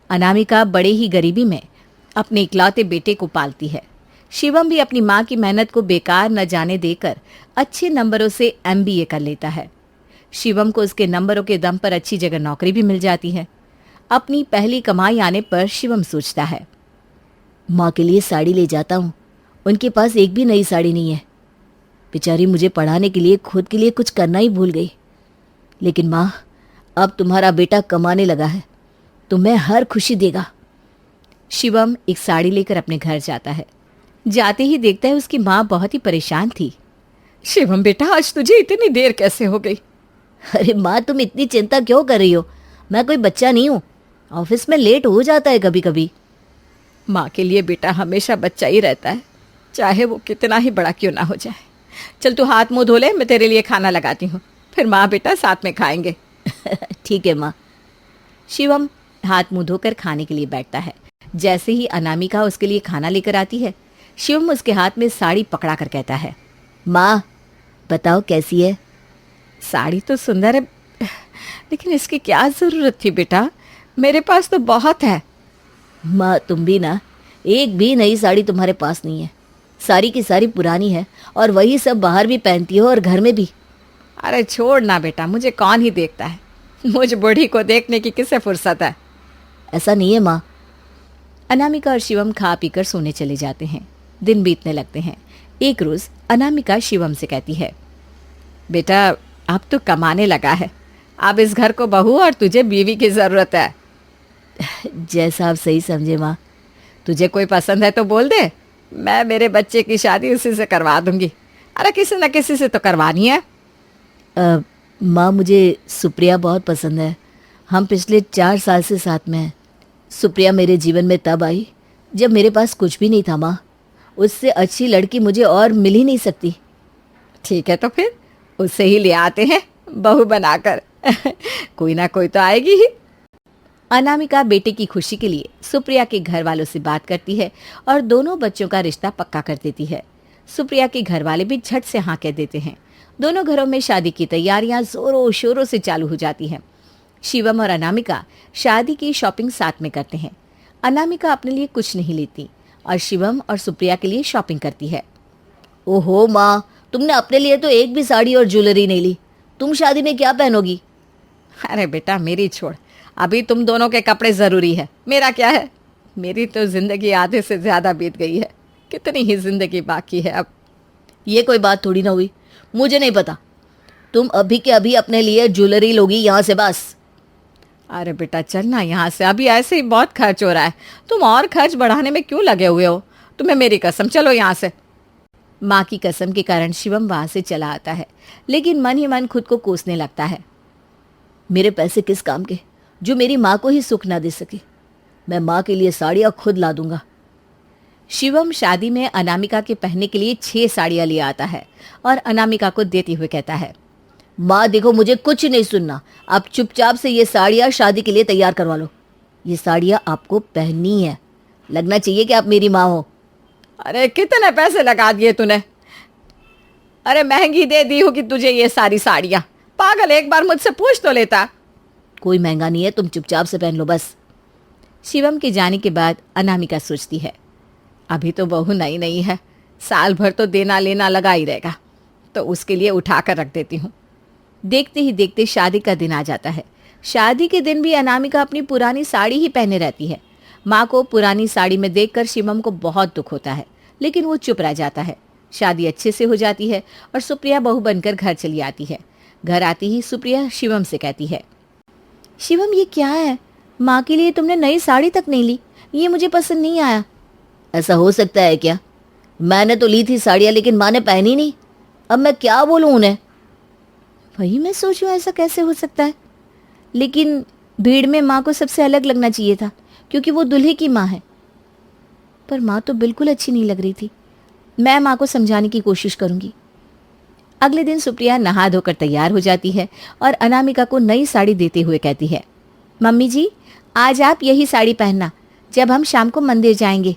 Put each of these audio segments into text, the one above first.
अनामिका बड़े ही गरीबी में अपने इकलौते बेटे को पालती है। शिवम भी अपनी माँ की मेहनत को बेकार न जाने देकर अच्छे नंबरों से MBA कर लेता है। शिवम को उसके नंबरों के दम पर अच्छी जगह नौकरी भी मिल जाती है। अपनी पहली कमाई आने पर शिवम सोचता है, माँ के लिए साड़ी ले जाता हूँ, उनके पास एक भी नई साड़ी नहीं है। बेचारी मुझे पढ़ाने के लिए खुद के लिए कुछ करना ही भूल गई। लेकिन माँ, अब तुम्हारा बेटा कमाने लगा है, तुम्हें हर खुशी देगा। शिवम एक साड़ी लेकर अपने घर जाता है। जाते ही देखता है उसकी माँ बहुत ही परेशान थी। शिवम बेटा, आज तुझे इतनी देर कैसे हो गई? अरे माँ, तुम इतनी चिंता क्यों कर रही हो? मैं कोई बच्चा नहीं हूँ, ऑफिस में लेट हो जाता है कभी कभी। माँ के लिए बेटा हमेशा बच्चा ही रहता है, चाहे वो कितना ही बड़ा क्यों ना हो जाए। चल तू हाथ मुंह धो ले, मैं तेरे लिए खाना लगाती हूँ, फिर माँ बेटा साथ में खाएंगे। ठीक है माँ। शिवम हाथ मुंह धोकर खाने के लिए बैठता है। जैसे ही अनामिका उसके लिए खाना लेकर आती है, शिवम उसके हाथ में साड़ी पकड़ा कर कहता है, माँ बताओ कैसी है? साड़ी तो सुंदर है, लेकिन इसकी क्या ज़रूरत थी बेटा, मेरे पास तो बहुत है। माँ तुम भी ना, एक भी नई साड़ी तुम्हारे पास नहीं है, सारी की सारी पुरानी है और वही सब बाहर भी पहनती हो और घर में भी। अरे छोड़ ना बेटा, मुझे कौन ही देखता है, मुझ बूढ़ी को देखने की किसे फुर्सत है। ऐसा नहीं है माँ। अनामिका और शिवम खा पीकर सोने चले जाते हैं। दिन बीतने लगते हैं। एक रोज अनामिका शिवम से कहती है, बेटा अब तो कमाने लगा है, अब इस घर को बहू और तुझे बीवी की जरूरत है। जैसा आप सही समझे माँ। तुझे कोई पसंद है तो बोल दे, मैं मेरे बच्चे की शादी उसी से करवा दूंगी। अरे किसी न किसी से तो करवानी है। माँ मुझे सुप्रिया बहुत पसंद है, हम पिछले 4 साल से साथ में हैं। सुप्रिया मेरे जीवन में तब आई जब मेरे पास कुछ भी नहीं था माँ, उससे अच्छी लड़की मुझे और मिल ही नहीं सकती। ठीक है तो फिर उससे ही ले आते हैं बहू बनाकर। कोई ना कोई तो आएगी ही। अनामिका बेटे की खुशी के लिए सुप्रिया के घर वालों से बात करती है और दोनों बच्चों का रिश्ता पक्का कर देती है। सुप्रिया के घर वाले भी झट से हाँ कह देते हैं। दोनों घरों में शादी की तैयारियां जोरों शोरों से चालू हो जाती हैं। शिवम और अनामिका शादी की शॉपिंग साथ में करते हैं। अनामिका अपने लिए कुछ नहीं लेती और शिवम और सुप्रिया के लिए शॉपिंग करती है। ओहो माँ, तुमने अपने लिए तो एक भी साड़ी और ज्वेलरी नहीं ली, तुम शादी में क्या पहनोगी? अरे बेटा मेरी छोड़, अभी तुम दोनों के कपड़े ज़रूरी है, मेरा क्या है। मेरी तो ज़िंदगी आधे से ज़्यादा बीत गई है, कितनी ही ज़िंदगी बाकी है अब। ये कोई बात थोड़ी ना हुई, मुझे नहीं पता। तुम अभी के अभी अपने लिए ज्वेलरी लोगी यहाँ से बस। अरे बेटा चल ना यहाँ से, अभी ऐसे ही बहुत खर्च हो रहा है, तुम और खर्च बढ़ाने में क्यों लगे हुए हो? तुम्हें मेरी कसम, चलो यहाँ से। माँ की कसम के कारण शिवम वहाँ से चला आता है, लेकिन मन ही मन खुद को कोसने लगता है। मेरे पैसे किस काम के जो मेरी माँ को ही सुख ना दे सके। मैं माँ के लिए साड़ियाँ खुद ला दूंगा। शिवम शादी में अनामिका के पहनने के लिए 6 साड़ियाँ ले आता है और अनामिका को देते हुए कहता है, माँ देखो, मुझे कुछ नहीं सुनना, आप चुपचाप से ये साड़ियाँ शादी के लिए तैयार करवा लो। ये साड़ियाँ आपको पहननी है, लगना चाहिए कि आप मेरी माँ हो। अरे कितने पैसे लगा दिए तूने? अरे महंगी दे दी होगी तुझे ये सारी साड़ियाँ, पागल, एक बार मुझसे पूछ तो लेता। कोई महंगा नहीं है, तुम चुपचाप से पहन लो बस। शिवम के जाने के बाद अनामिका सोचती है, अभी तो बहू नई नहीं है, साल भर तो देना लेना लगा ही रहेगा, तो उसके लिए उठा कर रख देती हूँ। देखते ही देखते शादी का दिन आ जाता है। शादी के दिन भी अनामिका अपनी पुरानी साड़ी ही पहने रहती है। माँ को पुरानी साड़ी में देखकर शिवम को बहुत दुख होता है, लेकिन वो चुप रह जाता है। शादी अच्छे से हो जाती है और सुप्रिया बहू बनकर घर चली आती है। घर आती ही सुप्रिया शिवम से कहती है, शिवम ये क्या है, माँ के लिए तुमने नई साड़ी तक नहीं ली, ये मुझे पसंद नहीं आया। ऐसा हो सकता है क्या? मैंने तो ली थी साड़ियाँ, लेकिन माँ ने पहनी नहीं, अब मैं क्या बोलूँ उन्हें? वही मैं सोचूं ऐसा कैसे हो सकता है, लेकिन भीड़ में माँ को सबसे अलग लगना चाहिए था, क्योंकि वो दूल्हे की माँ है। पर माँ तो बिल्कुल अच्छी नहीं लग रही थी। मैं माँ को समझाने की कोशिश करूंगी। अगले दिन सुप्रिया नहा धोकर तैयार हो जाती है और अनामिका को नई साड़ी देते हुए कहती है, मम्मी जी आज आप यही साड़ी पहनना जब हम शाम को मंदिर जाएंगे।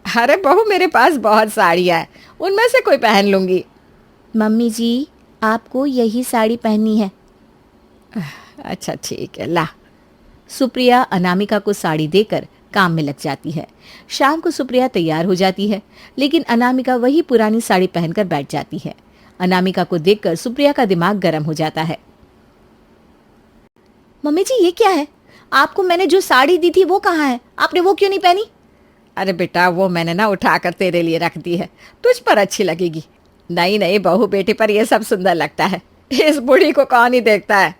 अरे बहू मेरे पास बहुत साड़ियाँ हैं, उनमें से कोई पहन लूंगी। मम्मी जी आपको यही साड़ी पहननी है। अच्छा ठीक है, ला। सुप्रिया अनामिका को साड़ी देकर काम में लग जाती है। शाम को सुप्रिया तैयार हो जाती है, लेकिन अनामिका वही पुरानी साड़ी पहनकर बैठ जाती है। अनामिका को देखकर सुप्रिया का दिमाग गर्म हो जाता है। मम्मी जी, ये क्या है? आपको मैंने जो साड़ी दी थी वो कहाँ है? आपने वो क्यों नहीं पहनी? अरे बेटा, वो मैंने ना उठाकर तेरे लिए रख दी है, तुझ पर अच्छी लगेगी। नई नई बहू बेटी पर ये सब सुंदर लगता है, इस बूढ़ी को कौन ही देखता है।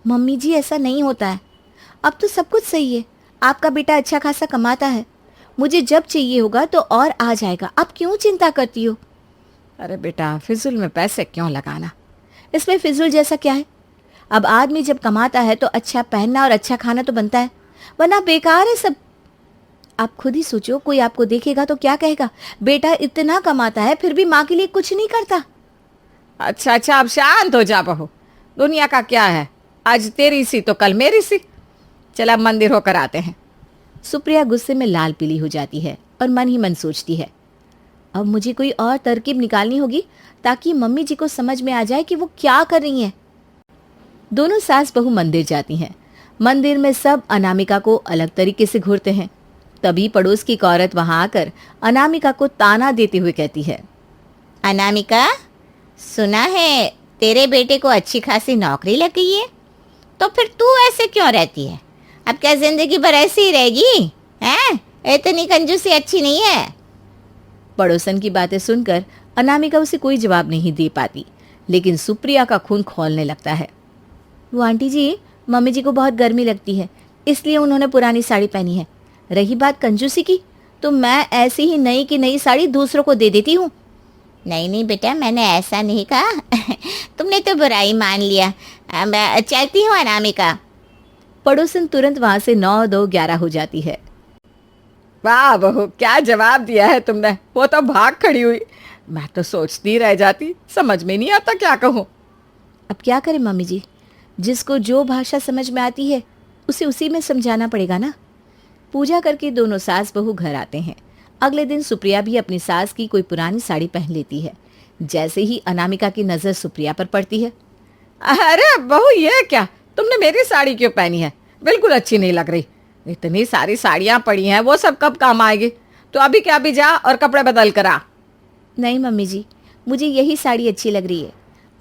मम्मी जी, ऐसा नहीं होता है। अब तो सब कुछ सही है। आपका बेटा अच्छा खासा कमाता है, मुझे जब चाहिए होगा तो और आ जाएगा। आप क्यों चिंता करती हो? अरे बेटा, फिजूल में पैसे क्यों लगाना। इसमें फिजूल जैसा क्या है? अब आदमी जब कमाता है तो अच्छा पहनना और अच्छा खाना तो बनता है, वरना बेकार है सब। आप खुद ही सोचो, कोई आपको देखेगा तो क्या कहेगा? बेटा इतना कमाता है फिर भी माँ के लिए कुछ नहीं करता। अच्छा अच्छा, अब शांत हो जा बहू। दुनिया का क्या है, आज तेरी सी तो कल मेरी सी। चल अब मंदिर होकर आते हैं। सुप्रिया गुस्से में लाल पीली हो जाती है और मन ही मन सोचती है, अब मुझे कोई और तरकीब निकालनी होगी ताकि मम्मी जी को समझ में आ जाए कि वो क्या कर रही हैं। दोनों सास बहू मंदिर जाती हैं। मंदिर में सब अनामिका को अलग तरीके से घूरते हैं। तभी पड़ोस की एक औरत वहां आकर अनामिका को ताना देते हुए कहती है, अनामिका, सुना है तेरे बेटे को अच्छी खासी नौकरी लग गई है, तो फिर तू ऐसे क्यों रहती है? अब क्या जिंदगी भर ऐसी ही रहेगी? हैं? इतनी कंजूसी अच्छी नहीं है। पड़ोसन की बातें सुनकर अनामिका उसे कोई जवाब नहीं दे पाती, लेकिन सुप्रिया का खून खौलने लगता है। वो आंटी जी, मम्मी जी को बहुत गर्मी लगती है, इसलिए उन्होंने पुरानी साड़ी पहनी है। रही बात कंजूसी की, तो मैं ऐसी ही नई की नई साड़ी दूसरों को दे देती हूँ। नहीं नहीं बेटा, मैंने ऐसा नहीं कहा। तुमने तो बुराई मान लिया। मैं चलती हूँ अनामिका। पड़ोसन तुरंत वहां से 9-2-11 हो जाती है। वाह बहू, क्या जवाब दिया है तुमने। वो तो भाग खड़ी हुई। मैं तो सोचती रह जाती, समझ में नहीं आता क्या कहूँ। अब क्या करें मम्मी जी, जिसको जो भाषा समझ में आती है उसे उसी में समझाना पड़ेगा ना। पूजा करके दोनों सास बहू घर आते हैं। अगले दिन सुप्रिया भी अपनी सास की कोई पुरानी साड़ी पहन लेती है। जैसे ही अनामिका की नज़र सुप्रिया पर पड़ती है, अरे बहू, ये क्या, तुमने मेरी साड़ी क्यों पहनी है? बिल्कुल अच्छी नहीं लग रही। इतनी सारी साड़ियाँ पड़ी हैं, वो सब कब काम आएगी? तो अभी क्या, अभी जा और कपड़े बदल कर आ। नहीं मम्मी जी, मुझे यही साड़ी अच्छी लग रही है,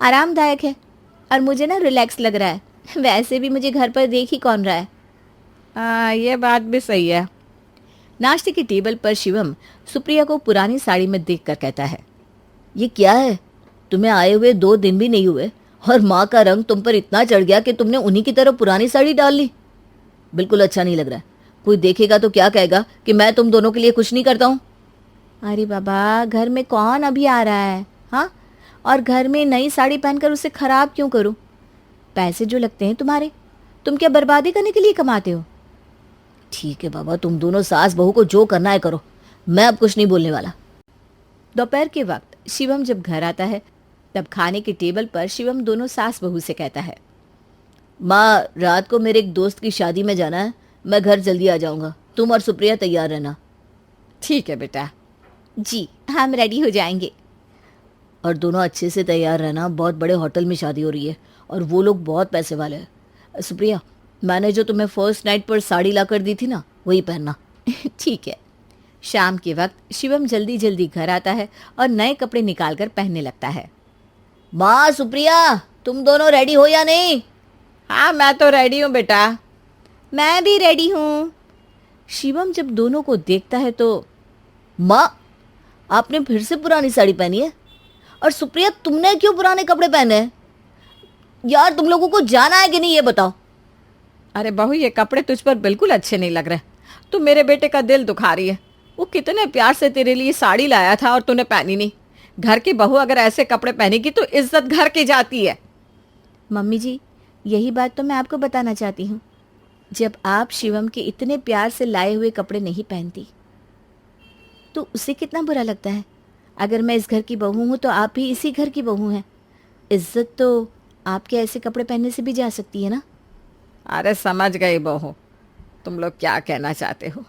आरामदायक है और मुझे ना रिलैक्स लग रहा है। वैसे भी मुझे घर पर देख ही कौन रहा है। ये बात भी सही है। नाश्ते की टेबल पर शिवम सुप्रिया को पुरानी साड़ी में देखकर कहता है, ये क्या है? तुम्हें आए हुए 2 दिन भी नहीं हुए और माँ का रंग तुम पर इतना चढ़ गया कि तुमने उन्हीं की तरह पुरानी साड़ी डाल ली। बिल्कुल अच्छा नहीं लग रहा है। कोई देखेगा तो क्या कहेगा कि मैं तुम दोनों के लिए कुछ नहीं करता हूँ। अरे बाबा, घर में कौन अभी आ रहा है? हाँ, और घर में नई साड़ी पहनकर उसे खराब क्यों करूँ? पैसे जो लगते हैं तुम्हारे, तुम क्या बर्बादी करने के लिए कमाते हो? ठीक है बाबा, तुम दोनों सास बहू को जो करना है करो, मैं अब कुछ नहीं बोलने वाला। दोपहर के वक्त शिवम जब घर आता है, तब खाने की टेबल पर शिवम दोनों सास बहू से कहता है, माँ, रात को मेरे एक दोस्त की शादी में जाना है, मैं घर जल्दी आ जाऊंगा, तुम और सुप्रिया तैयार रहना। ठीक है बेटा। जी, हम रेडी हो जाएंगे। और दोनों अच्छे से तैयार रहना, बहुत बड़े होटल में शादी हो रही है और वो लोग बहुत पैसे वाले हैं। सुप्रिया, मैंने जो तुम्हें फर्स्ट नाइट पर साड़ी ला कर दी थी ना, वही पहनना। ठीक है। शाम के वक्त शिवम जल्दी जल्दी घर आता है और नए कपड़े निकालकर पहनने लगता है। माँ, सुप्रिया, तुम दोनों रेडी हो या नहीं? हाँ, मैं तो रेडी हूँ बेटा। मैं भी रेडी हूँ। शिवम जब दोनों को देखता है तो, माँ, आपने फिर से पुरानी साड़ी पहनी है? और सुप्रिया, तुमने क्यों पुराने कपड़े पहने हैं? यार, तुम लोगों को जाना है कि नहीं, ये बताओ। अरे बहू, ये कपड़े तुझ पर बिल्कुल अच्छे नहीं लग रहे। तू मेरे बेटे का दिल दुखा रही है। वो कितने प्यार से तेरे लिए साड़ी लाया था और तूने पहनी नहीं। घर की बहू अगर ऐसे कपड़े पहनेगी तो इज्जत घर की जाती है। मम्मी जी, यही बात तो मैं आपको बताना चाहती हूँ। जब आप शिवम के इतने प्यार से लाए हुए कपड़े नहीं पहनती तो उसे कितना बुरा लगता है। अगर मैं इस घर की बहू हूँ तो आप भी इसी घर की बहू हैं। इज्जत तो आपके ऐसे कपड़े पहनने से भी जा सकती है ना। अरे समझ गई बहू, तुम लोग क्या कहना चाहते हो।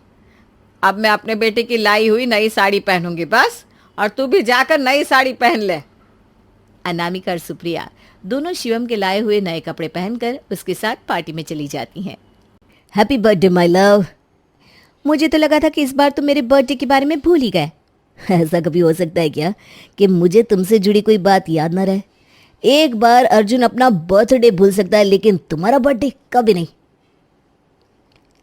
अब मैं अपने बेटे की लाई हुई नई साड़ी पहनूंगी बस, और तू भी जाकर नई साड़ी पहन ले। अनामिका और सुप्रिया दोनों शिवम के लाए हुए नए कपड़े पहनकर उसके साथ पार्टी में चली जाती हैं। Happy birthday my love. मुझे तो लगा था कि इस बार तुम मेरे बर्थडे के बारे में भूल ही गए। ऐसा कभी हो सकता है क्या कि मुझे तुमसे जुड़ी कोई बात याद ना रहे? एक बार अर्जुन अपना बर्थडे भूल सकता है, लेकिन तुम्हारा बर्थडे कभी नहीं।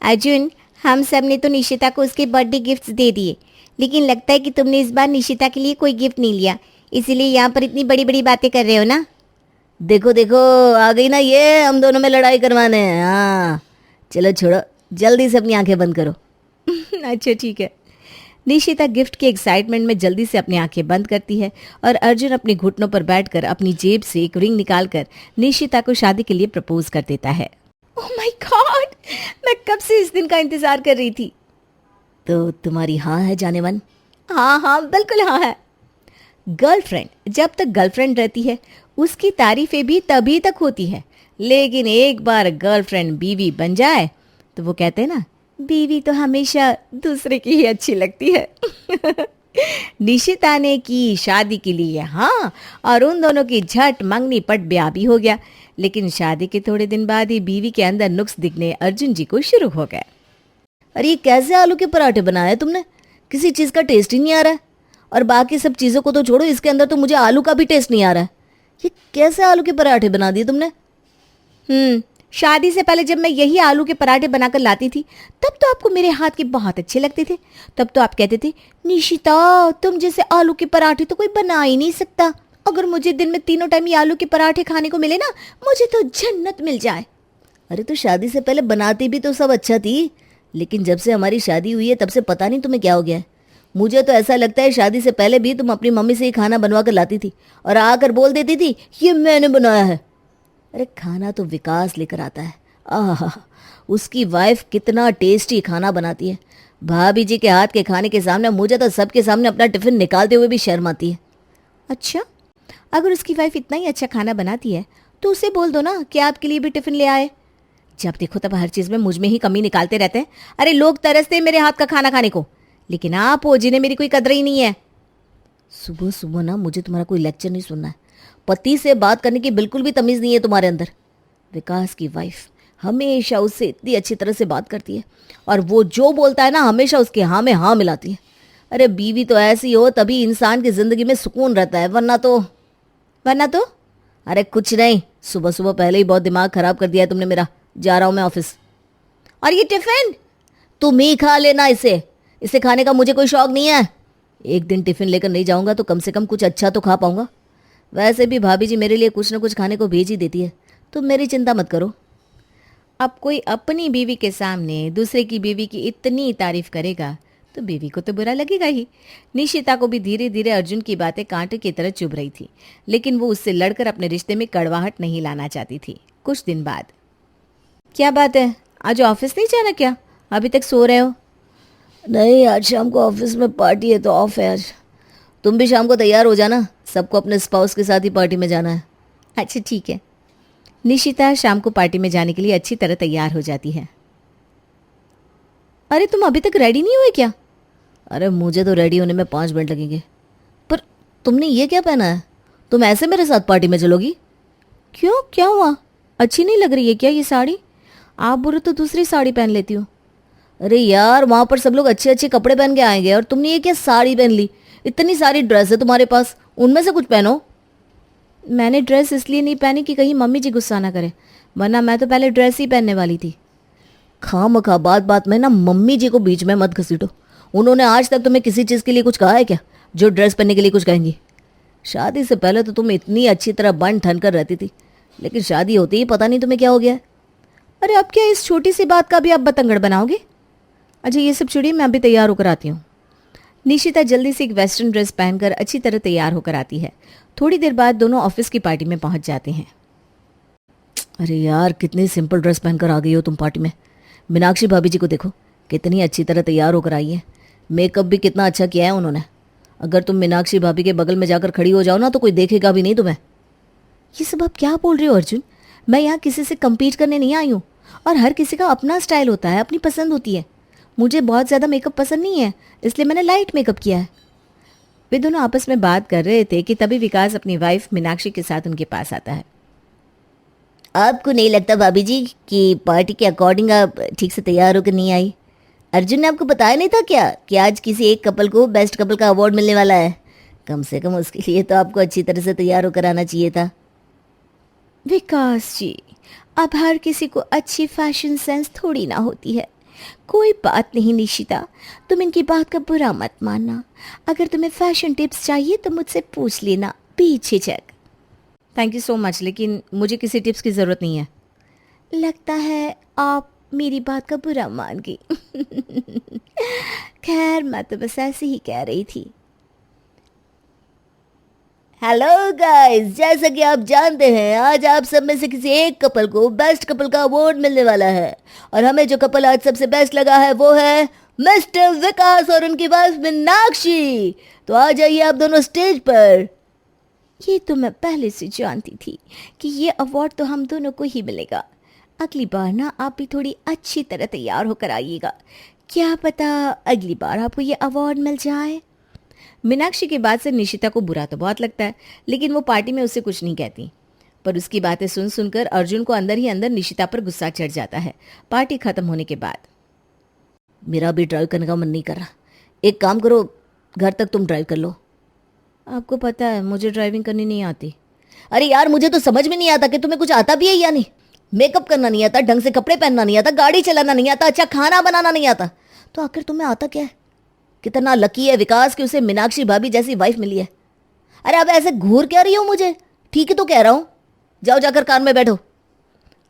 अर्जुन, हम सब ने तो निशिता को उसके बर्थडे गिफ्ट्स दे दिए, लेकिन लगता है कि तुमने इस बार निशिता के लिए कोई गिफ्ट नहीं लिया, इसीलिए यहाँ पर इतनी बड़ी बड़ी बातें कर रहे हो ना। देखो देखो, आ गई ना ये हम दोनों में लड़ाई करवाने। हाँ चलो छोड़ो, जल्दी से अपनी आंखें बंद करो। अच्छा ठीक है। निशिता गिफ्ट के एक्साइटमेंट में जल्दी से अपनी आंखें बंद करती है और अर्जुन अपने घुटनों पर बैठकर अपनी जेब से एक रिंग निकालकर निशिता को शादी के लिए प्रपोज कर देता है। ओह माय गॉड, मैं कब से इस दिन का इंतजार कर रही थी। तो तुम्हारी हाँ है जाने मन? हाँ हाँ बिल्कुल हाँ है। गर्लफ्रेंड जब तक गर्लफ्रेंड रहती है उसकी तारीफें भी तभी तक होती है, लेकिन एक बार गर्लफ्रेंड बीवी बन जाए तो वो कहते हैं ना, बीवी तो हमेशा दूसरे की ही अच्छी लगती है। निशिता ने की शादी के लिए हाँ, और उन दोनों की झट मंगनी पट ब्याह भी हो गया, लेकिन शादी के थोड़े दिन बाद ही बीवी के अंदर नुक्स दिखने अर्जुन जी को शुरू हो गए। अरे ये कैसे आलू के पराठे बनाए तुमने? किसी चीज़ का टेस्ट ही नहीं आ रहा है। और बाकी सब चीज़ों को तो छोड़ो, इसके अंदर तो मुझे आलू का भी टेस्ट नहीं आ रहा है। ये कैसे आलू के पराठे बना दिए तुमने? शादी से पहले जब मैं यही आलू के पराठे बनाकर लाती थी तब तो आपको मेरे हाथ के बहुत अच्छे लगते थे। तब तो आप कहते थे, निशिता तुम जैसे आलू के पराठे तो कोई बना ही नहीं सकता। अगर मुझे दिन में 3 टाइम ये आलू के पराठे खाने को मिले ना, मुझे तो जन्नत मिल जाए। अरे तो शादी से पहले बनाती भी तो सब अच्छा थी, लेकिन जब से हमारी शादी हुई है तब से पता नहीं तुम्हें क्या हो गया है। मुझे तो ऐसा लगता है शादी से पहले भी तुम अपनी मम्मी से ही खाना बनवा कर लाती थी और आकर बोल देती थी ये मैंने बनाया है। अरे खाना तो विकास लेकर आता है। आह, उसकी वाइफ कितना टेस्टी खाना बनाती है। भाभी जी के हाथ के खाने के सामने मुझे तो सबके सामने अपना टिफिन निकालते हुए भी शर्म आती है। अच्छा, अगर उसकी वाइफ इतना ही अच्छा खाना बनाती है तो उसे बोल दो ना कि आपके लिए भी टिफिन ले आए। जब देखो तब हर चीज़ में मुझ में ही कमी निकालते रहते हैं। अरे लोग तरसते हैं मेरे हाथ का खाना खाने को, लेकिन आप हो जिन्हें मेरी कोई कदर ही नहीं है। सुबह सुबह ना मुझे तुम्हारा कोई लेक्चर नहीं सुनना है। पति से बात करने की बिल्कुल भी तमीज़ नहीं है तुम्हारे अंदर। विकास की वाइफ हमेशा उससे इतनी अच्छी तरह से बात करती है और वो जो बोलता है ना हमेशा उसके हाँ में हाँ मिलाती है। अरे बीवी तो ऐसी हो तभी इंसान की ज़िंदगी में सुकून रहता है, वरना तो अरे कुछ नहीं, सुबह सुबह पहले ही बहुत दिमाग खराब कर दिया है तुमने मेरा। जा रहा हूँ मैं ऑफिस। और ये टिफिन तुम ही खा लेना, इसे खाने का मुझे कोई शौक नहीं है। एक दिन टिफिन लेकर नहीं जाऊंगा तो कम से कम कुछ अच्छा तो खा पाऊंगा। वैसे भी भाभी जी मेरे लिए कुछ न कुछ खाने को भेज ही देती है, तुम मेरी चिंता मत करो। अब कोई अपनी बीवी के सामने दूसरे की बीवी की इतनी तारीफ करेगा तो बीवी को तो बुरा लगेगा ही। निशिता को भी धीरे धीरे अर्जुन की बातें कांटे की तरह चुभ रही थी, लेकिन वो उससे लड़कर अपने रिश्ते में कड़वाहट नहीं लाना चाहती थी। कुछ दिन बाद, क्या बात है, आज ऑफिस नहीं जाना क्या? अभी तक सो रहे हो? नहीं, आज शाम को ऑफिस में पार्टी है तो ऑफ है आज। तुम भी शाम को तैयार हो जाना, सबको अपने स्पाउस के साथ ही पार्टी में जाना है। अच्छा ठीक है। निशिता शाम को पार्टी में जाने के लिए अच्छी तरह तैयार हो जाती है। अरे तुम अभी तक रेडी नहीं हुए क्या? अरे मुझे तो रेडी होने में 5 मिनट लगेंगे। पर तुमने ये क्या पहना है? तुम ऐसे मेरे साथ पार्टी में चलोगी? क्यों, क्या हुआ? अच्छी नहीं लग रही है क्या ये साड़ी? आप बुरे तो दूसरी साड़ी पहन लेती हो। अरे यार, वहाँ पर सब लोग अच्छे अच्छे कपड़े पहन के आएंगे और तुमने ये क्या साड़ी पहन ली? इतनी सारी ड्रेस है तुम्हारे पास, उनमें से कुछ पहनो। मैंने ड्रेस इसलिए नहीं पहनी कि कहीं मम्मी जी गुस्सा ना करे, वरना मैं तो पहले ड्रेस ही पहनने वाली थी। खामखा बात बात में ना मम्मी जी को बीच में मत घसीटो। उन्होंने आज तक तुम्हें किसी चीज़ के लिए कुछ कहा है क्या जो ड्रेस पहनने के लिए कुछ कहेंगी? शादी से पहले तो तुम इतनी अच्छी तरह बन ठन कर रहती थी, लेकिन शादी होती ही पता नहीं तुम्हें क्या हो गया है। अरे अब क्या इस छोटी सी बात का भी आप बतंगड़ बनाओगे? अच्छा ये सब छोड़िए, मैं अभी तैयार होकर आती हूँ। निशिता जल्दी से एक वेस्टर्न ड्रेस पहनकर अच्छी तरह तैयार होकर आती है। थोड़ी देर बाद दोनों ऑफिस की पार्टी में पहुंच जाते हैं। अरे यार, कितनी सिंपल ड्रेस पहनकर आ गई हो तुम पार्टी में। मीनाक्षी भाभी जी को देखो, कितनी अच्छी तरह तैयार होकर आई है। मेकअप भी कितना अच्छा किया है उन्होंने। अगर तुम मीनाक्षी भाभी के बगल में जाकर खड़ी हो जाओ ना तो कोई देखेगा भी नहीं तुम्हें। ये सब आप क्या बोल रहे हो अर्जुन? मैं यहाँ किसी से कम्पीट करने नहीं आई हूँ, और हर किसी का अपना स्टाइल होता है, अपनी पसंद होती है। मुझे बहुत ज़्यादा मेकअप पसंद नहीं है, इसलिए मैंने लाइट मेकअप किया है। वे दोनों आपस में बात कर रहे थे कि तभी विकास अपनी वाइफ मीनाक्षी के साथ उनके पास आता है। आपको नहीं लगता भाभी जी कि पार्टी के अकॉर्डिंग आप ठीक से तैयार होकर नहीं आई? अर्जुन ने आपको बताया नहीं था क्या कि आज किसी एक कपल को बेस्ट कपल का अवार्ड मिलने वाला है? कम से कम उसके लिए तो आपको अच्छी तरह से तैयार होकर आना चाहिए था। विकास जी, अब हर किसी को अच्छी फैशन सेंस थोड़ी ना होती है। कोई बात नहीं निशिता, तुम इनकी बात का बुरा मत मानना। अगर तुम्हें फैशन टिप्स चाहिए तो मुझसे पूछ लेना बेझिझक। थैंक यू सो मच, लेकिन मुझे किसी टिप्स की ज़रूरत नहीं है। लगता है आप मेरी बात का बुरा मान गई। खैर, मैं तो बस ऐसे ही कह रही थी। हेलो गाइस, जैसा कि आप जानते हैं आज आप सब में से किसी एक कपल को बेस्ट कपल का अवार्ड मिलने वाला है और हमें जो कपल आज सबसे बेस्ट लगा है वो है मिस्टर विकास और उनकी वाइफ मीनाक्षी। तो आ जाइए आप दोनों स्टेज पर। ये तो मैं पहले से जानती थी कि ये अवार्ड तो हम दोनों को ही मिलेगा। अगली बार ना आप भी थोड़ी अच्छी तरह तैयार होकर आइएगा, क्या पता अगली बार आपको ये अवार्ड मिल जाए। मीनाक्षी की बात से निशिता को बुरा तो बहुत लगता है, लेकिन वो पार्टी में उससे कुछ नहीं कहती। पर उसकी बातें सुन सुनकर अर्जुन को अंदर ही अंदर निशिता पर गुस्सा चढ़ जाता है। पार्टी खत्म होने के बाद मेरा भी ड्राइव करने का मन नहीं कर रहा। एक काम करो, घर तक तुम ड्राइव कर लो। आपको पता है मुझे ड्राइविंग करनी नहीं आती। अरे यार, मुझे तो समझ में नहीं आता कि तुम्हें कुछ आता भी है या नहीं। मेकअप करना नहीं आता, ढंग से कपड़े पहनना नहीं आता, गाड़ी चलाना नहीं आता, अच्छा खाना बनाना नहीं आता, तो आखिर तुम्हें आता क्या है? कितना लकी है विकास कि उसे मीनाक्षी भाभी जैसी वाइफ मिली है। अरे अब ऐसे घूर क्या रही हो मुझे? ठीक ही तो कह रहा हूँ, जाओ जाकर कार में बैठो।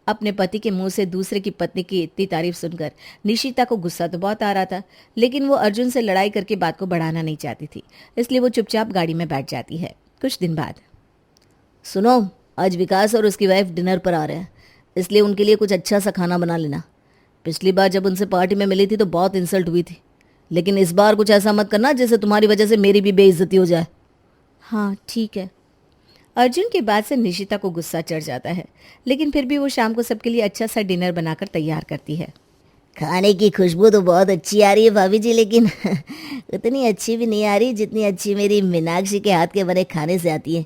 अपने पति के मुंह से दूसरे की पत्नी की इतनी तारीफ सुनकर निशिता को गुस्सा तो बहुत आ रहा था, लेकिन वो अर्जुन से लड़ाई करके बात को बढ़ाना नहीं चाहती थी, इसलिए वो चुपचाप गाड़ी में बैठ जाती है। कुछ दिन बाद, सुनो, आज विकास और उसकी वाइफ डिनर पर आ रहे हैं, इसलिए उनके लिए कुछ अच्छा सा खाना बना लेना। पिछली बार जब उनसे पार्टी में मिली थी तो बहुत इंसल्ट हुई थी, लेकिन इस बार कुछ ऐसा मत करना जिससे तुम्हारी वजह से मेरी भी बेइज्जती हो जाए। हाँ ठीक है। अर्जुन की बात से निशिता को गुस्सा चढ़ जाता है, लेकिन फिर भी वो शाम को सबके लिए अच्छा सा डिनर बनाकर तैयार करती है। खाने की खुशबू तो बहुत अच्छी आ रही है भाभी जी, लेकिन उतनी अच्छी भी नहीं आ रही जितनी अच्छी मेरी मीनाक्षी के हाथ के बने खाने से आती है।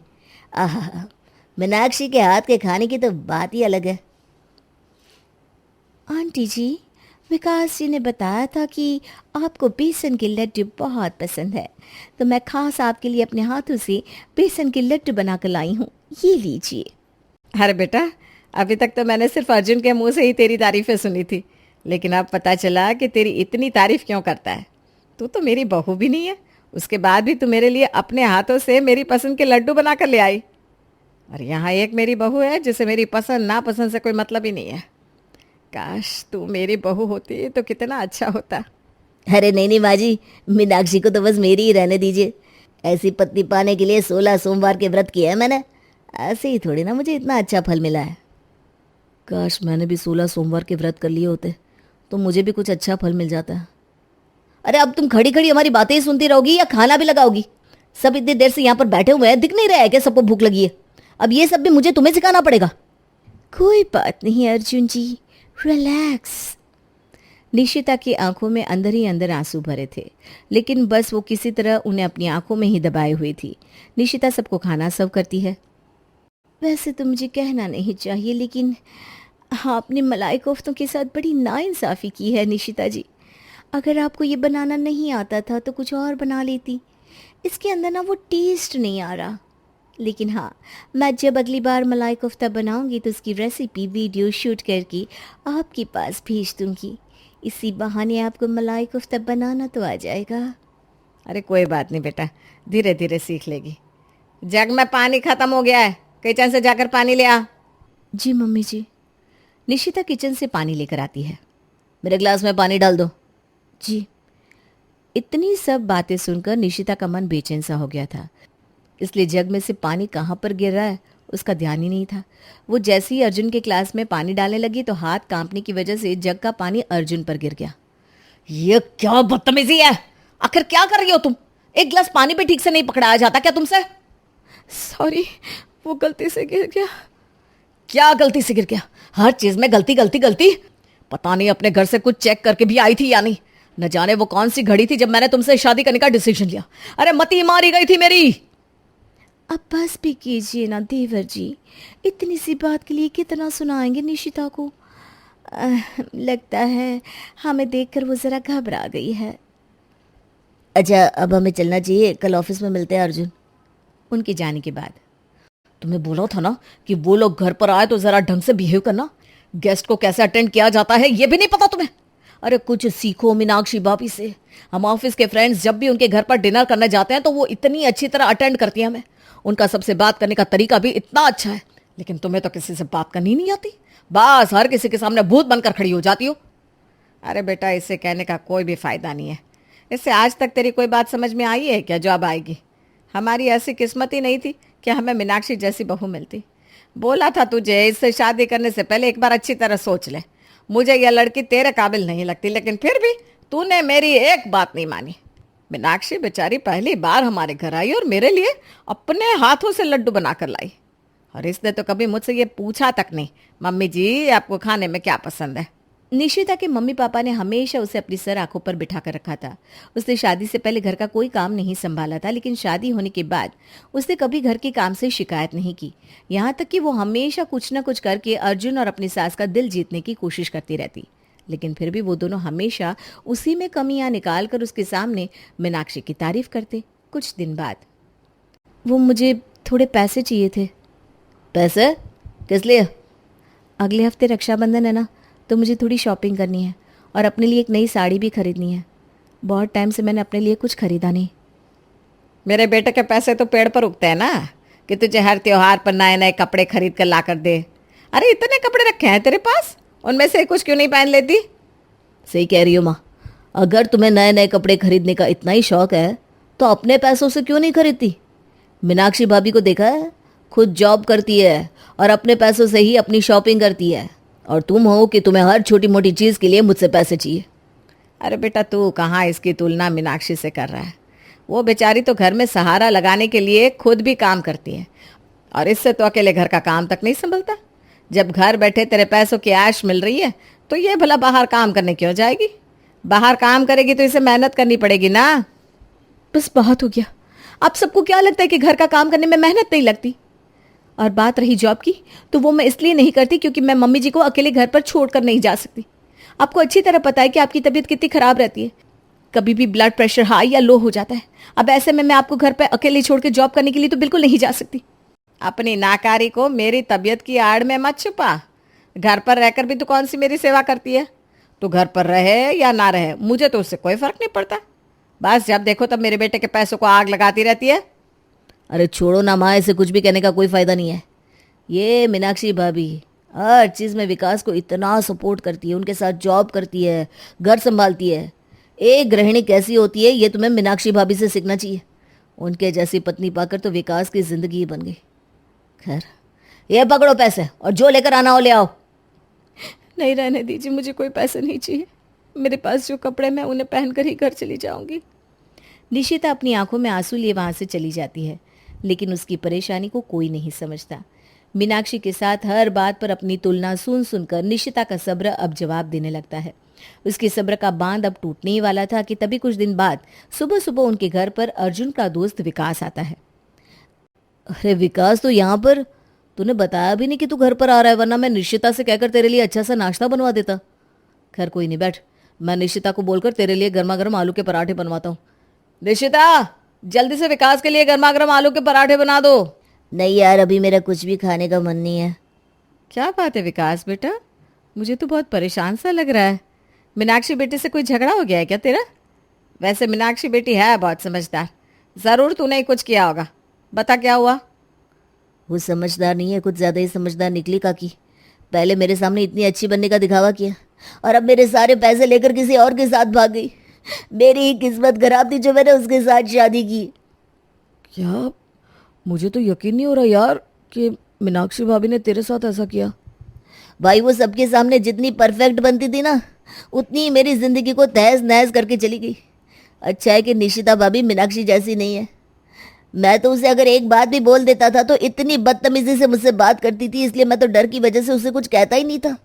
आहा, मीनाक्षी के हाथ के खाने की तो बात ही अलग है। आंटी जी, विकास जी ने बताया था कि आपको बेसन के लड्डू बहुत पसंद है, तो मैं खास आपके लिए अपने हाथों से बेसन के लड्डू बनाकर लाई हूँ, ये लीजिए। अरे बेटा, अभी तक तो मैंने सिर्फ अर्जुन के मुंह से ही तेरी तारीफें सुनी थी, लेकिन अब पता चला कि तेरी इतनी तारीफ क्यों करता है। तू तो मेरी बहू भी नहीं है, उसके बाद भी तू मेरे लिए अपने हाथों से मेरी पसंद के लड्डू बना कर ले आई। और यहाँ एक मेरी बहू है जिसे मेरी पसंद नापसंद से कोई मतलब ही नहीं है। काश तू मेरी बहू होती तो कितना अच्छा होता। अरे नहीं नहीं माँ जी, मीनाक्षी को तो बस मेरी ही रहने दीजिए। ऐसी पत्नी पाने के लिए 16 सोमवार के व्रत किए हैं मैंने, ऐसे ही थोड़ी ना मुझे इतना अच्छा फल मिला है। काश मैंने भी 16 सोमवार के व्रत कर लिए होते तो मुझे भी कुछ अच्छा फल मिल जाता है। अरे अब तुम खड़ी खड़ी हमारी बातें ही सुनती रहोगी या खाना भी लगाओगी? सब इतनी देर से यहाँ पर बैठे हुए हैं, दिख नहीं रहा है क्या सबको भूख लगी है? अब ये सब भी मुझे तुम्हें सिखाना पड़ेगा? कोई बात नहीं अर्जुन जी, रिलैक्स। निशिता की आंखों में अंदर ही अंदर आंसू भरे थे, लेकिन बस वो किसी तरह उन्हें अपनी आंखों में ही दबाए हुई थी। निशिता सबको खाना सर्व करती है। वैसे तो मुझे कहना नहीं चाहिए, लेकिन आपने मलाई कोफ्तों के साथ बड़ी नाइंसाफ़ी की है निशिता जी। अगर आपको ये बनाना नहीं आता था तो कुछ और बना लेती, इसके अंदर ना वो टेस्ट नहीं आ रहा। लेकिन हाँ, मैं जब अगली बार मलाई कोफ्ता बनाऊंगी तो उसकी रेसिपी वीडियो शूट करके आपके पास भेज दूंगी। इसी बहाने आपको मलाई कोफ्ता बनाना तो आ जाएगा। अरे कोई बात नहीं बेटा, धीरे धीरे सीख लेगी। जग में पानी ख़त्म हो गया है, किचन से जाकर पानी ले आ। जी मम्मी जी। निशिता किचन से पानी लेकर आती है। मेरे ग्लास में पानी डाल दो। जी। इतनी सब बातें सुनकर निशिता का मन बेचैन सा हो गया था, इसलिए जग में से पानी कहाँ पर गिर रहा है उसका ध्यान ही नहीं था। वो जैसे ही अर्जुन के ग्लास में पानी डालने लगी तो हाथ कांपने की वजह से जग का पानी अर्जुन पर गिर गया। ये क्या बदतमीजी है? आखिर क्या कर रही हो तुम? एक गिलास पानी भी ठीक से नहीं पकड़ाया जाता क्या तुमसे? सॉरी, वो गलती से गिर गया। क्या गलती से गिर गया? हर चीज में गलती गलती गलती। पता नहीं अपने घर से कुछ चेक करके भी आई थी या नहीं। न जाने वो कौन सी घड़ी थी जब मैंने तुमसे शादी करने का डिसीजन लिया। अरे मती मारी गई थी मेरी। अब बस भी कीजिए ना देवर जी, इतनी सी बात के लिए कितना सुनाएंगे निशिता को। लगता है हमें देखकर वो ज़रा घबरा गई है। अच्छा, अब हमें चलना चाहिए, कल ऑफिस में मिलते हैं अर्जुन। उनके जाने के बाद तुम्हें बोला था ना कि वो लोग घर पर आए तो ज़रा ढंग से बिहेव करना। गेस्ट को कैसे अटेंड किया जाता है ये भी नहीं पता तुम्हें। अरे कुछ सीखो मीनाक्षी भाभी से। हम ऑफिस के फ्रेंड्स जब भी उनके घर पर डिनर करने जाते हैं तो वो इतनी अच्छी तरह अटेंड करती हैं हमें। उनका सबसे बात करने का तरीका भी इतना अच्छा है, लेकिन तुम्हें तो किसी से बात करनी नहीं आती। बस हर किसी के सामने भूत बनकर खड़ी हो जाती हो। अरे बेटा, इससे कहने का कोई भी फायदा नहीं है। इससे आज तक तेरी कोई बात समझ में आई है क्या जो अब आएगी? हमारी ऐसी किस्मत ही नहीं थी कि हमें मीनाक्षी जैसी बहू मिलती। बोला था तुझे, इससे शादी करने से पहले एक बार अच्छी तरह सोच ले। मुझे यह लड़की तेरे काबिल नहीं लगती, लेकिन फिर भी तूने मेरी एक बात नहीं मानी। मीनाक्षी बेचारी पहली बार हमारे घर आई और मेरे लिए अपने हाथों से लड्डू बनाकर लाई। और इसने तो कभी मुझसे ये पूछा तक नहीं, मम्मी जी आपको खाने में क्या पसंद है। निशिता के मम्मी पापा ने हमेशा उसे अपनी सर आंखों पर बिठा कर रखा था। उसने शादी से पहले घर का कोई काम नहीं संभाला था, लेकिन शादी होने के बाद उसने कभी घर के काम से शिकायत नहीं की। यहाँ तक कि वो हमेशा कुछ न कुछ करके अर्जुन और अपनी सास का दिल जीतने की कोशिश करती रहती, लेकिन फिर भी वो दोनों हमेशा उसी में कमियां निकाल कर उसके सामने मीनाक्षी की तारीफ करते। कुछ दिन बाद वो मुझे थोड़े पैसे चाहिए थे। पैसे किस लिए? अगले हफ्ते रक्षाबंधन है ना, तो मुझे थोड़ी शॉपिंग करनी है और अपने लिए एक नई साड़ी भी खरीदनी है। बहुत टाइम से मैंने अपने लिए कुछ खरीदा नहीं। मेरे बेटे के पैसे तो पेड़ पर उगते हैं ना, कि तुझे हर त्योहार पर नए नए कपड़े खरीद कर ला कर दे। अरे इतने कपड़े रखे हैं तेरे पास, उनमें से कुछ क्यों नहीं पहन लेती? सही कह रही हो माँ, अगर तुम्हें नए नए कपड़े खरीदने का इतना ही शौक है तो अपने पैसों से क्यों नहीं खरीदती? मीनाक्षी भाभी को देखा है, खुद जॉब करती है और अपने पैसों से ही अपनी शॉपिंग करती है, और तुम हो कि तुम्हें हर छोटी मोटी चीज़ के लिए मुझसे पैसे चाहिए। अरे बेटा, तू कहाँ इसकी तुलना मीनाक्षी से कर रहा है? वो बेचारी तो घर में सहारा लगाने के लिए खुद भी काम करती है, और इससे तो अकेले घर का काम तक नहीं संभलता। जब घर बैठे तेरे पैसों की ऐश मिल रही है तो ये भला बाहर काम करने क्यों जाएगी? बाहर काम करेगी तो इसे मेहनत करनी पड़ेगी ना। बस बहुत हो गया। आप सबको क्या लगता है कि घर का काम करने में मेहनत नहीं लगती? और बात रही जॉब की, तो वो मैं इसलिए नहीं करती क्योंकि मैं मम्मी जी को अकेले घर पर छोड़कर नहीं जा सकती। आपको अच्छी तरह पता है कि आपकी तबीयत कितनी खराब रहती है। कभी भी ब्लड प्रेशर हाई या लो हो जाता है। अब ऐसे में मैं आपको घर पर अकेले छोड़ के जॉब करने के लिए तो बिल्कुल नहीं जा सकती। अपनी नाकारी को मेरी तबीयत की आड़ में मत छुपा। घर पर रहकर भी तो कौन सी मेरी सेवा करती है? तो घर पर रहे या ना रहे, मुझे तो उससे कोई फर्क नहीं पड़ता। बस जब देखो तब मेरे बेटे के पैसों को आग लगाती रहती है। अरे छोड़ो ना माँ, ऐसे कुछ भी कहने का कोई फ़ायदा नहीं है। ये मीनाक्षी भाभी हर चीज़ में विकास को इतना सपोर्ट करती है, उनके साथ जॉब करती है, घर संभालती है। एक गृहिणी कैसी होती है ये तुम्हें मीनाक्षी भाभी से सीखना चाहिए। उनके जैसी पत्नी पाकर तो विकास की ज़िंदगी ही बन गई। खैर, ये पकड़ो पैसे और जो लेकर आना हो ले आओ। नहीं, रहने दीजिए, मुझे कोई पैसे नहीं चाहिए। मेरे पास जो कपड़े मैं उन्हें पहनकर ही घर चली जाऊंगी। निशिता अपनी आंखों में आंसू लिए वहां से चली जाती है, लेकिन उसकी परेशानी को कोई नहीं समझता। मीनाक्षी के साथ हर बात पर अपनी तुलना सुन सुनकर निशिता का सब्र अब जवाब देने लगता है। उसके सब्र का बांध अब टूटने ही वाला था कि तभी कुछ दिन बाद सुबह सुबह उनके घर पर अर्जुन का दोस्त विकास आता है। अरे विकास, तो यहाँ पर तूने बताया भी नहीं कि तू घर पर आ रहा है, वरना मैं निशिता से कहकर तेरे लिए अच्छा सा नाश्ता बनवा देता। खैर कोई नहीं, बैठ, मैं निशिता को बोलकर तेरे लिए गर्मा गर्म आलू के पराठे बनवाता हूँ। निशिता, जल्दी से विकास के लिए गर्मा गर्म आलू के पराठे बना दो। नहीं यार, अभी मेरा कुछ भी खाने का मन नहीं है। क्या बात है विकास बेटा, मुझे तो बहुत परेशान सा लग रहा है। मीनाक्षी बेटी से कोई झगड़ा हो गया है क्या तेरा? वैसे मीनाक्षी बेटी है बहुत समझदार, ज़रूर तूने ही कुछ किया होगा। बता क्या हुआ? वो समझदार नहीं है, कुछ ज़्यादा ही समझदार निकली काकी। पहले मेरे सामने इतनी अच्छी बनने का दिखावा किया और अब मेरे सारे पैसे लेकर किसी और के साथ भाग गई। मेरी ही किस्मत खराब थी जो मैंने उसके साथ शादी की। क्या? मुझे तो यकीन नहीं हो रहा यार कि मीनाक्षी भाभी ने तेरे साथ ऐसा किया। भाई वो सबके सामने जितनी परफेक्ट बनती थी ना, उतनी ही मेरी ज़िंदगी को तहस नहस करके चली गई। अच्छा है कि निशिता भाभी मीनाक्षी जैसी नहीं है। मैं तो उसे अगर एक बात भी बोल देता था तो इतनी बदतमीजी से मुझसे बात करती थी, इसलिए मैं तो डर की वजह से उसे कुछ कहता ही नहीं था।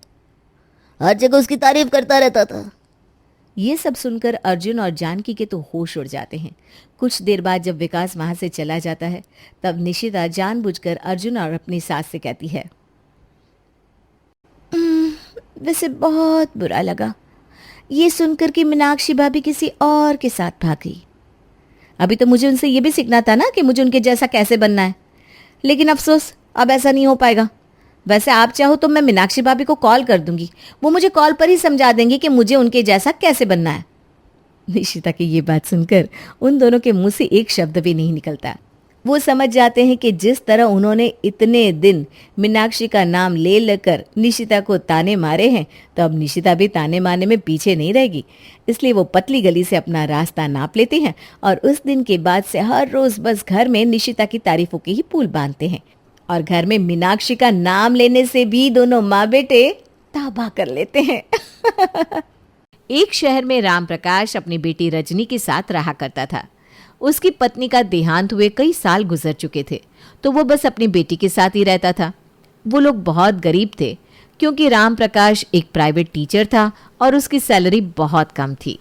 हर जगह उसकी तारीफ करता रहता था। ये सब सुनकर अर्जुन और जानकी के तो होश उड़ जाते हैं। कुछ देर बाद जब विकास वहां से चला जाता है तब निशिता जानबूझकर अर्जुन और अपनी सास से कहती है, वैसे बहुत बुरा लगा ये सुनकर कि मीनाक्षी भाभी किसी और के साथ भाग गई। अभी तो मुझे उनसे ये भी सीखना था ना कि मुझे उनके जैसा कैसे बनना है, लेकिन अफसोस अब ऐसा नहीं हो पाएगा। वैसे आप चाहो तो मैं मीनाक्षी भाभी को कॉल कर दूंगी, वो मुझे कॉल पर ही समझा देंगी कि मुझे उनके जैसा कैसे बनना है। निशिता की ये बात सुनकर उन दोनों के मुंह से एक शब्द भी नहीं निकलता। वो समझ जाते हैं कि जिस तरह उन्होंने इतने दिन मीनाक्षी का नाम ले लेकर निशिता को ताने मारे हैं, तो अब निशिता भी ताने मारने में पीछे नहीं रहेगी। इसलिए वो पतली गली से अपना रास्ता नाप लेते हैं और उस दिन के बाद से हर रोज बस घर में निशिता की तारीफों के ही पुल बांधते हैं और घर में मीनाक्षी का नाम लेने से भी दोनों माँ बेटे ताबा कर लेते हैं। एक शहर में राम प्रकाश अपनी बेटी रजनी के साथ रहा करता था। उसकी पत्नी का देहांत हुए कई साल गुजर चुके थे, तो वो बस अपनी बेटी के साथ ही रहता था। वो लोग बहुत गरीब थे क्योंकि राम प्रकाश एक प्राइवेट टीचर था और उसकी सैलरी बहुत कम थी।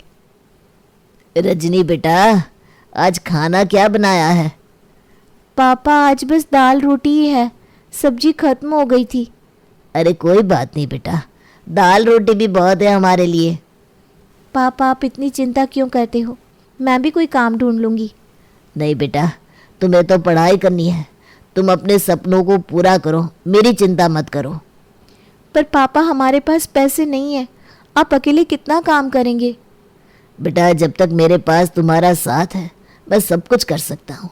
रजनी बेटा, आज खाना क्या बनाया है? पापा आज बस दाल रोटी ही है, सब्जी खत्म हो गई थी। अरे कोई बात नहीं बेटा, दाल रोटी भी बहुत है हमारे लिए। पापा आप इतनी चिंता क्यों करते हो? मैं भी कोई काम ढूंढ लूंगी। नहीं बेटा, तुम्हें तो पढ़ाई करनी है, तुम अपने सपनों को पूरा करो, मेरी चिंता मत करो। पर पापा हमारे पास पैसे नहीं है, आप अकेले कितना काम करेंगे? बेटा, जब तक मेरे पास तुम्हारा साथ है मैं सब कुछ कर सकता हूँ।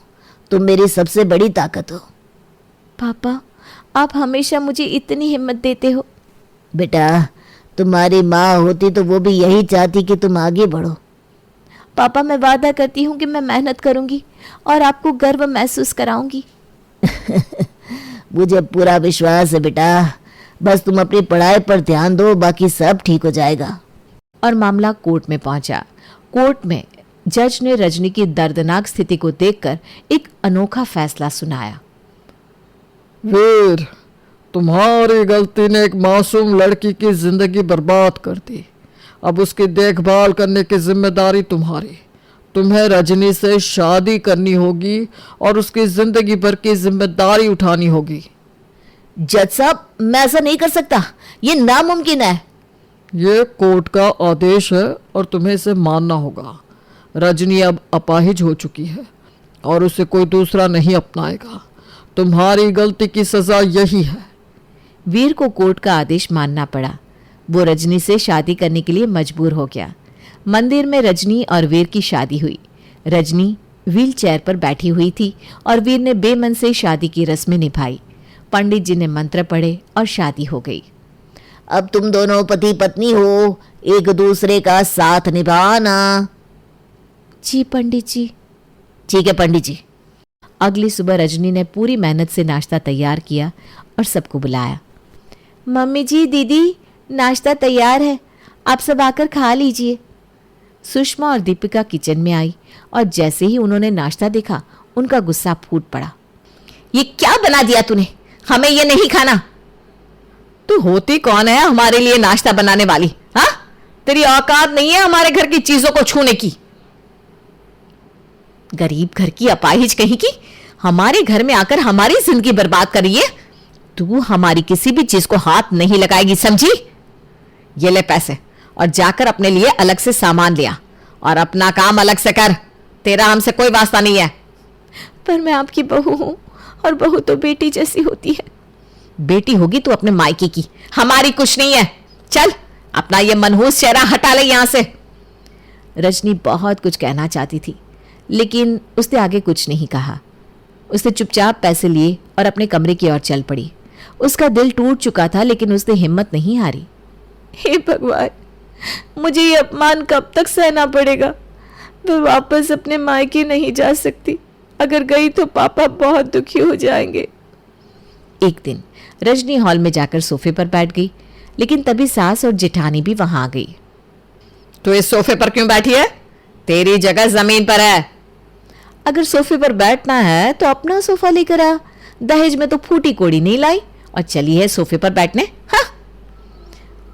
तुम मेरी सबसे बड़ी ताकत हो। पापा आप हमेशा मुझे इतनी हिम्मत देते हो। बेटा, तुम्हारी माँ होती तो वो भी यही चाहती कि तुम आगे बढ़ो। पापा मैं वादा करती हूँ कि मैं मेहनत करूंगी और आपको गर्व महसूस कराऊंगी। मुझे पूरा विश्वास है बेटा, बस तुम अपनी पढ़ाई पर ध्यान दो, बाकी सब ठीक हो जाएगा। और मामला कोर्ट में पहुंचा। कोर्ट में जज ने रजनी की दर्दनाक स्थिति को देखकर एक अनोखा फैसला सुनाया। वीर, तुम्हारी गलती ने एक मासूम लड़की की जिंदगी बर्बाद कर दी। अब उसकी देखभाल करने की जिम्मेदारी तुम्हारी। तुम्हें रजनी से शादी करनी होगी और उसकी जिंदगी भर की जिम्मेदारी उठानी होगी। जज साहब, मैं ऐसा नहीं कर सकता, ये नामुमकिन है। ये कोर्ट का आदेश है और तुम्हें इसे मानना होगा। रजनी अब अपाहिज हो चुकी है और उसे कोई दूसरा नहीं अपनाएगा। तुम्हारी गलती की सजा यही है। वीर को कोर्ट का आदेश मानना पड़ा। वो रजनी से शादी करने के लिए मजबूर हो गया। मंदिर में रजनी और वीर की शादी हुई। रजनी व्हील चेयर पर बैठी हुई थी और वीर ने बेमन से शादी की रस्में निभाई। पंडित जी ने मंत्र पढ़े और शादी हो गई। अब तुम दोनों पति पत्नी हो, एक दूसरे का साथ निभाना। जी पंडित जी। ठीक है पंडित जी। अगली सुबह रजनी ने पूरी मेहनत से नाश्ता तैयार किया और सबको बुलाया। मम्मी जी, दीदी, नाश्ता तैयार है, आप सब आकर खा लीजिए। सुषमा और दीपिका किचन में आई और जैसे ही उन्होंने नाश्ता देखा उनका गुस्सा फूट पड़ा। ये क्या बना दिया तूने? हमें ये नहीं खाना। तू होती कौन है हमारे लिए नाश्ता बनाने वाली? हाँ, तेरी औकात नहीं है हमारे घर की चीजों को छूने की। गरीब घर की अपाहिज कहीं की हमारे घर में आकर हमारी जिंदगी बर्बाद कर रही है। तू हमारी किसी भी चीज को हाथ नहीं लगाएगी, समझी? ये ले पैसे और जाकर अपने लिए अलग से सामान लिया और अपना काम अलग से कर। तेरा हमसे कोई वास्ता नहीं है। पर मैं आपकी बहू हूं और बहू तो बेटी जैसी होती है। बेटी होगी तो अपने मायके की, हमारी कुछ नहीं है। चल अपना ये मनहूस चेहरा हटा ले यहां से। रजनी बहुत कुछ कहना चाहती थी लेकिन उसने आगे कुछ नहीं कहा। उसने चुपचाप पैसे लिए और अपने कमरे की ओर चल पड़ी। उसका दिल टूट चुका था लेकिन उसने हिम्मत नहीं हारी। हे भगवान, मुझे ये अपमान कब तक सहना पड़ेगा? मैं वापस अपने मायके नहीं जा सकती। अगर गई तो पापा बहुत दुखी हो जाएंगे। एक दिन रजनी हॉल में जाकर सोफे पर बैठ गई लेकिन तभी सास और जेठानी भी वहां आ गई। तो इस सोफे पर क्यों बैठी है? तेरी जगह जमीन पर है। अगर सोफे पर बैठना है तो अपना सोफा लेकर आ। दहेज में तो फूटी कोड़ी नहीं लाई और चली है सोफे पर बैठने। हाँ।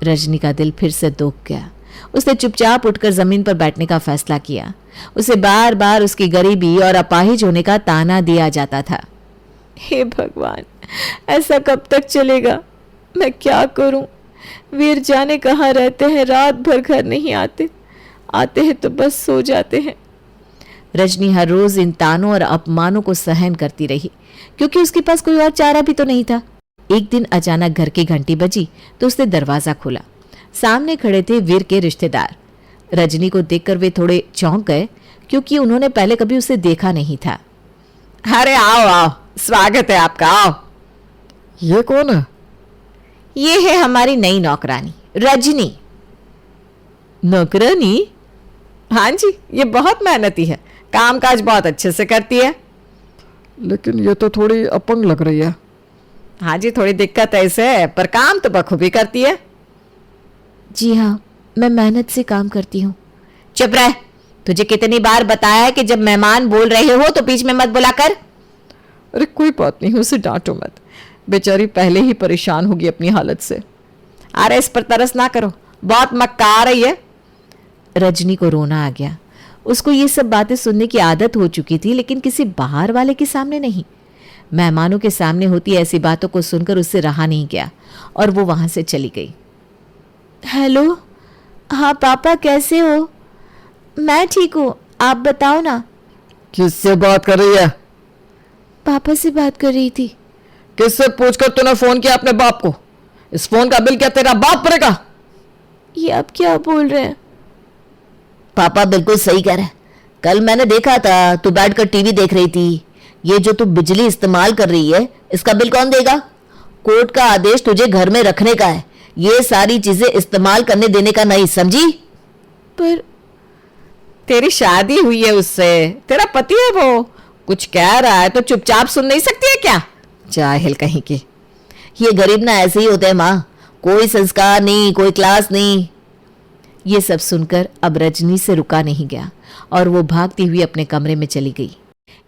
रजनी का दिल फिर से दुख गया। उसने चुपचाप उठकर जमीन पर बैठने का फैसला किया। उसे बार बार उसकी गरीबी और अपाहिज होने का ताना दिया जाता था। हे भगवान, ऐसा कब तक चलेगा? मैं क्या करूं? वीर जाने कहाँ रहते हैं, रात भर घर नहीं आते, आते हैं तो बस सो जाते हैं। रजनी हर रोज इन तानों और अपमानों को सहन करती रही, क्योंकि उसके पास कोई और चारा भी तो नहीं था। एक दिन अचानक घर की घंटी बजी तो उसने दरवाजा खोला। सामने खड़े थे वीर के रिश्तेदार। रजनी को देखकर वे थोड़े चौंक गए, क्योंकि उन्होंने पहले कभी उसे देखा नहीं था। अरे आओ आओ, स्वागत है आपका, आओ। ये कौन है? ये है हमारी नई नौकरानी रजनी। नौकरानी? हाँ जी, ये बहुत मेहनती है, कामकाज बहुत अच्छे से करती है। लेकिन ये तो थोड़ी अपंग लग रही है। हाँ जी, थोड़ी दिक्कत है इसे, पर काम तो बखूबी करती है। जी हाँ, मैं मेहनत से काम करती हूँ। चुप रह, तुझे कितनी बार बताया है कि जब मेहमान बोल रहे हो तो बीच में मत बुला कर। अरे कोई बात नहीं, उसे डांटो मत, बेचारी पहले ही परेशान होगी अपनी हालत से। अरे इस पर तरस ना करो, बहुत मक्का आ रही है। रजनी को रोना आ गया। उसको ये सब बातें सुनने की आदत हो चुकी थी, लेकिन किसी बाहर वाले के सामने नहीं। मेहमानों के सामने होती ऐसी बातों को सुनकर उससे रहा नहीं गया और वो वहां से चली गई। हेलो, हाँ पापा, कैसे हो? मैं ठीक हूँ, आप बताओ ना। किससे बात कर रही है? पापा से बात कर रही थी। किससे पूछकर तूने फोन किया अपने बाप को? इस फोन का बिल क्या तेरा बाप भरेगा? ये आप क्या बोल रहे हैं? पापा बिल्कुल सही कह रहे हैं। कल मैंने देखा था तू बैठकर टीवी देख रही थी। ये जो तू बिजली इस्तेमाल कर रही है, इसका बिल कौन देगा? कोर्ट का आदेश तुझे घर में रखने का है, ये सारी चीजें इस्तेमाल करने देने का नहीं, समझी? पर तेरी शादी हुई है उससे, तेरा पति है वो, कुछ कह रहा है तो चुपचाप सुन नहीं सकती है क्या? जाहिल कहीं की। ये गरीब ना ऐसे ही होते हैं माँ, कोई संस्कार नहीं, कोई क्लास नहीं। ये सब सुनकर अब रजनी से रुका नहीं गया और वो भागती हुई अपने कमरे में चली गई।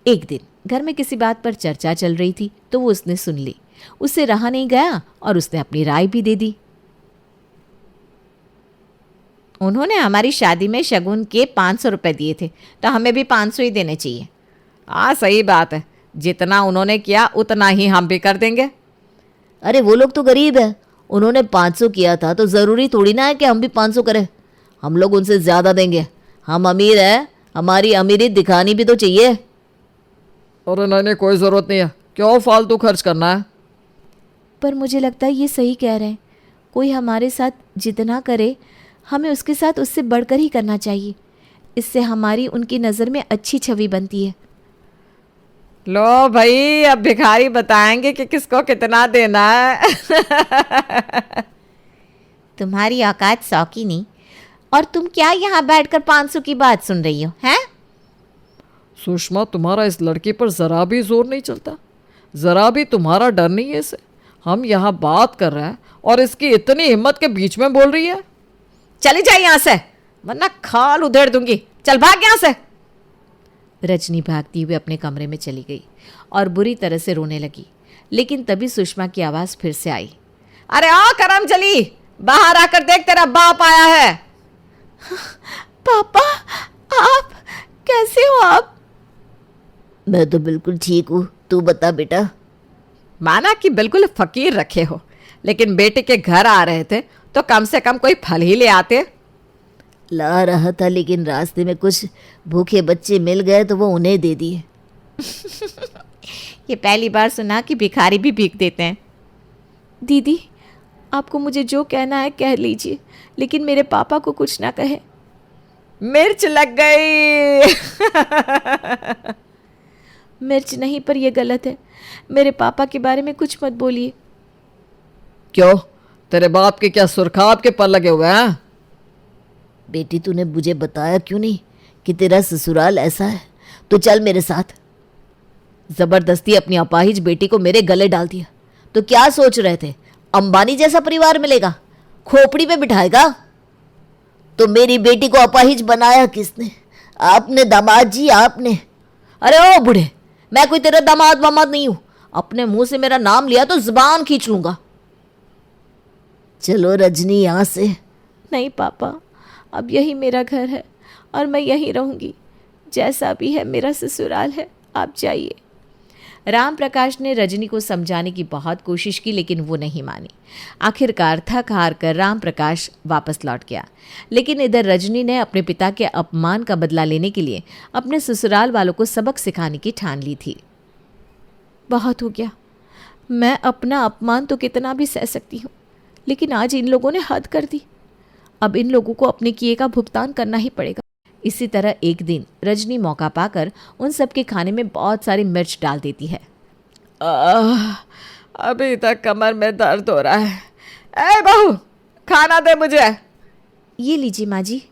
एक दिन घर में किसी बात पर चर्चा चल रही थी तो वो उसने सुन ली। उससे रहा नहीं गया और उसने अपनी राय भी दे दी। उन्होंने हमारी शादी में शगुन के 500 रुपए दिए थे, तो हमें भी 500 ही देने चाहिए। हाँ सही बात है, जितना उन्होंने किया उतना ही हम भी कर देंगे। अरे वो लोग तो गरीब है, उन्होंने 500 किया था तो जरूरी थोड़ी ना है कि हम भी 500 करें। हम लोग उनसे ज्यादा देंगे, हम अमीर हैं, हमारी अमीरी दिखानी भी तो चाहिए। अरे नहीं, कोई जरूरत नहीं है, क्यों फालतू खर्च करना है? पर मुझे लगता है ये सही कह रहे हैं। कोई हमारे साथ जितना करे, हमें उसके साथ उससे बढ़कर ही करना चाहिए। इससे हमारी उनकी नज़र में अच्छी छवि बनती है। लो भाई, अब भिखारी बताएंगे कि किसको कितना देना है। तुम्हारी औकात 100 की नहीं, और तुम क्या यहाँ बैठकर 500 की बात सुन रही हो, हैं? सुषमा, तुम्हारा इस लड़की पर जरा भी जोर नहीं चलता, जरा भी तुम्हारा डर नहीं है इसे। हम यहाँ बात कर रहे हैं और इसकी इतनी हिम्मत के बीच में बोल रही है। चली जाए यहाँ से, वरना खाल उधेड़ दूंगी। चल भाग यहाँ से। रजनी भागती हुई अपने कमरे में चली गई और बुरी तरह से रोने लगी। लेकिन तभी सुषमा की आवाज फिर से आई। अरे आ करम चली, बाहर आकर देख, तेरा बाप आया है। पापा, आप कैसे हो? आप? मैं तो बिल्कुल ठीक हूँ, तू बता बेटा। माना कि बिल्कुल फकीर रखे हो, लेकिन बेटे के घर आ रहे थे तो कम से कम कोई फल ही ले आते। ला रहा था, लेकिन रास्ते में कुछ भूखे बच्चे मिल गए तो वो उन्हें दे दिए। ये पहली बार सुना कि भिखारी भी भीख देते हैं। दीदी, आपको मुझे जो कहना है कह लीजिए, लेकिन मेरे पापा को कुछ ना कहे। मिर्च लग गई। मिर्च नहीं, पर यह गलत है। मेरे पापा के बारे में कुछ मत बोलिए। क्यों, तेरे बाप के क्या सुरखाब के पर लगे हुए हैं? बेटी, तूने मुझे बताया क्यों नहीं कि तेरा ससुराल ऐसा है? तो चल मेरे साथ। जबरदस्ती अपनी अपाहिज बेटी को मेरे गले डाल दिया। तो क्या सोच रहे थे, अंबानी जैसा परिवार मिलेगा, खोपड़ी पे बिठाएगा? तो मेरी बेटी को अपाहिज बनाया किसने? आपने, दामाद जी, आपने। अरे ओ बूढ़े, मैं कोई तेरा दामाद वामाद नहीं हूं। अपने मुंह से मेरा नाम लिया तो जुबान खींच लूंगा। चलो रजनी, यहां से। नहीं पापा, अब यही मेरा घर है और मैं यहीं रहूँगी। जैसा भी है मेरा ससुराल है, आप जाइए। राम प्रकाश ने रजनी को समझाने की बहुत कोशिश की, लेकिन वो नहीं मानी। आखिरकार थक हार कर राम प्रकाश वापस लौट गया। लेकिन इधर रजनी ने अपने पिता के अपमान का बदला लेने के लिए अपने ससुराल वालों को सबक सिखाने की ठान ली थी। बहुत हो गया, मैं अपना अपमान तो कितना भी सह सकती हूँ, लेकिन आज इन लोगों ने हद कर दी। अब इन लोगों को अपने किए का भुगतान करना ही पड़ेगा। इसी तरह एक दिन रजनी मौका पाकर उन सबके खाने में बहुत सारी मिर्च डाल देती है। अभी तक कमर में दर्द हो रहा है। ए बहू, खाना दे मुझे। ये लीजिए माँ जी।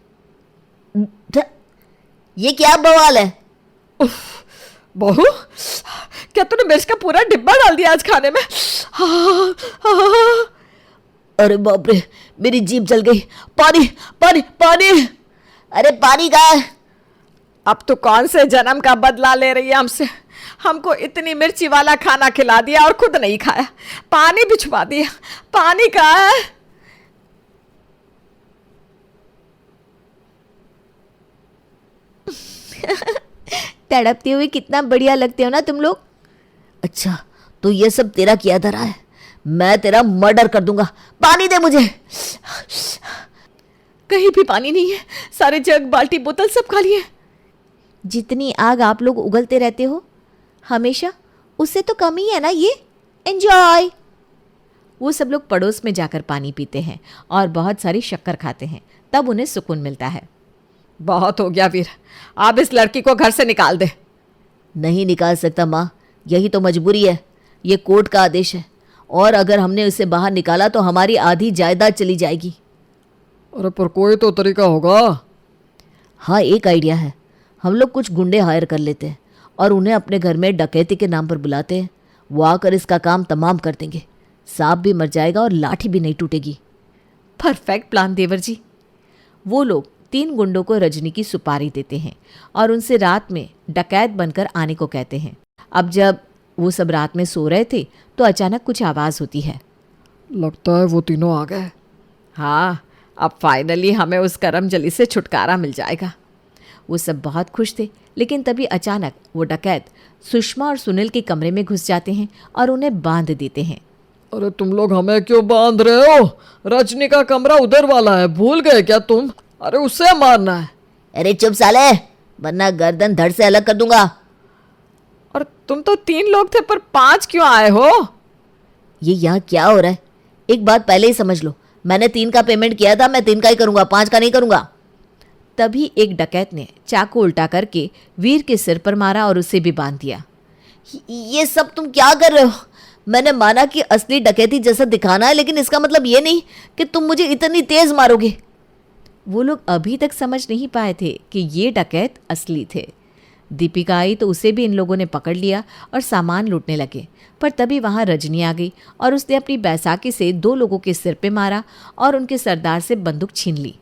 ये क्या बवाल है? बहू, क्या तूने मिर्च का पूरा डिब्बा डाल दिया आज खाने में? अरे बाप रे, मेरी जीभ जल गई। पानी पानी पानी। अरे पानी कहाँ है? अब तू कौन से जन्म का बदला ले रही है हमसे? हमको इतनी मिर्ची वाला खाना खिला दिया और खुद नहीं खाया, पानी भिजवा दिया। पानी कहाँ है? तड़पते हुए कितना बढ़िया लगते हो ना तुम लोग। अच्छा, तो ये सब तेरा किया धरा है? मैं तेरा मर्डर कर दूंगा। पानी दे मुझे। कहीं भी पानी नहीं है, सारे जग बाल्टी बोतल सब खाली है। जितनी आग आप लोग उगलते रहते हो हमेशा, उससे तो कम ही है ना ये। एंजॉय। वो सब लोग पड़ोस में जाकर पानी पीते हैं और बहुत सारी शक्कर खाते हैं, तब उन्हें सुकून मिलता है। बहुत हो गया वीर, आप इस लड़की को घर से निकाल दे। नहीं निकाल सकता माँ, यही तो मजबूरी है। ये कोर्ट का आदेश है, और अगर हमने उसे बाहर निकाला तो हमारी आधी जायदाद चली जाएगी। अरे पर कोई तो तरीका होगा। हाँ, एक आइडिया है। हम लोग कुछ गुंडे हायर कर लेते हैं और उन्हें अपने घर में डकैती के नाम पर बुलाते हैं। वो आकर इसका काम तमाम कर देंगे। सांप भी मर जाएगा और लाठी भी नहीं टूटेगी। परफेक्ट प्लान देवर जी। वो लोग 3 गुंडों को रजनी की सुपारी देते हैं और उनसे रात में डकैत बनकर आने को कहते हैं। अब जब वो सब रात में सो रहे थे तो अचानक कुछ आवाज़ होती है। लगता है वो तीनों आ गए। हाँ, अब फाइनली हमें उस करमजली से छुटकारा मिल जाएगा। वो सब बहुत खुश थे, लेकिन तभी अचानक वो डकैत सुषमा और सुनील के कमरे में घुस जाते हैं और उन्हें बांध देते हैं। अरे तुम लोग हमें क्यों बांध रहे हो? रजनी का कमरा उधर वाला है, भूल गए क्या तुम? अरे उससे मारना है। अरे चुप साले, वरना गर्दन धड़ से अलग कर दूंगा। और तुम तो 3 लोग थे, पर 5 क्यों आए हो? ये यहाँ क्या हो रहा है? एक बात पहले ही समझ लो, मैंने 3 का पेमेंट किया था, मैं 3 का ही करूंगा, 5 का नहीं करूंगा। तभी एक डकैत ने चाकू उल्टा करके वीर के सिर पर मारा और उसे भी बांध दिया। ये सब तुम क्या कर रहे हो? मैंने माना कि असली डकैती जैसा दिखाना है, लेकिन इसका मतलब ये नहीं कि तुम मुझे इतनी तेज मारोगे। वो लोग अभी तक समझ नहीं पाए थे कि ये डकैत असली थे। दीपिका आई तो उसे भी इन लोगों ने पकड़ लिया और सामान लूटने लगे, पर तभी वहाँ रजनी आ गई और उसने अपनी बैसाखी से 2 लोगों के सिर पे मारा और उनके सरदार से बंदूक छीन ली।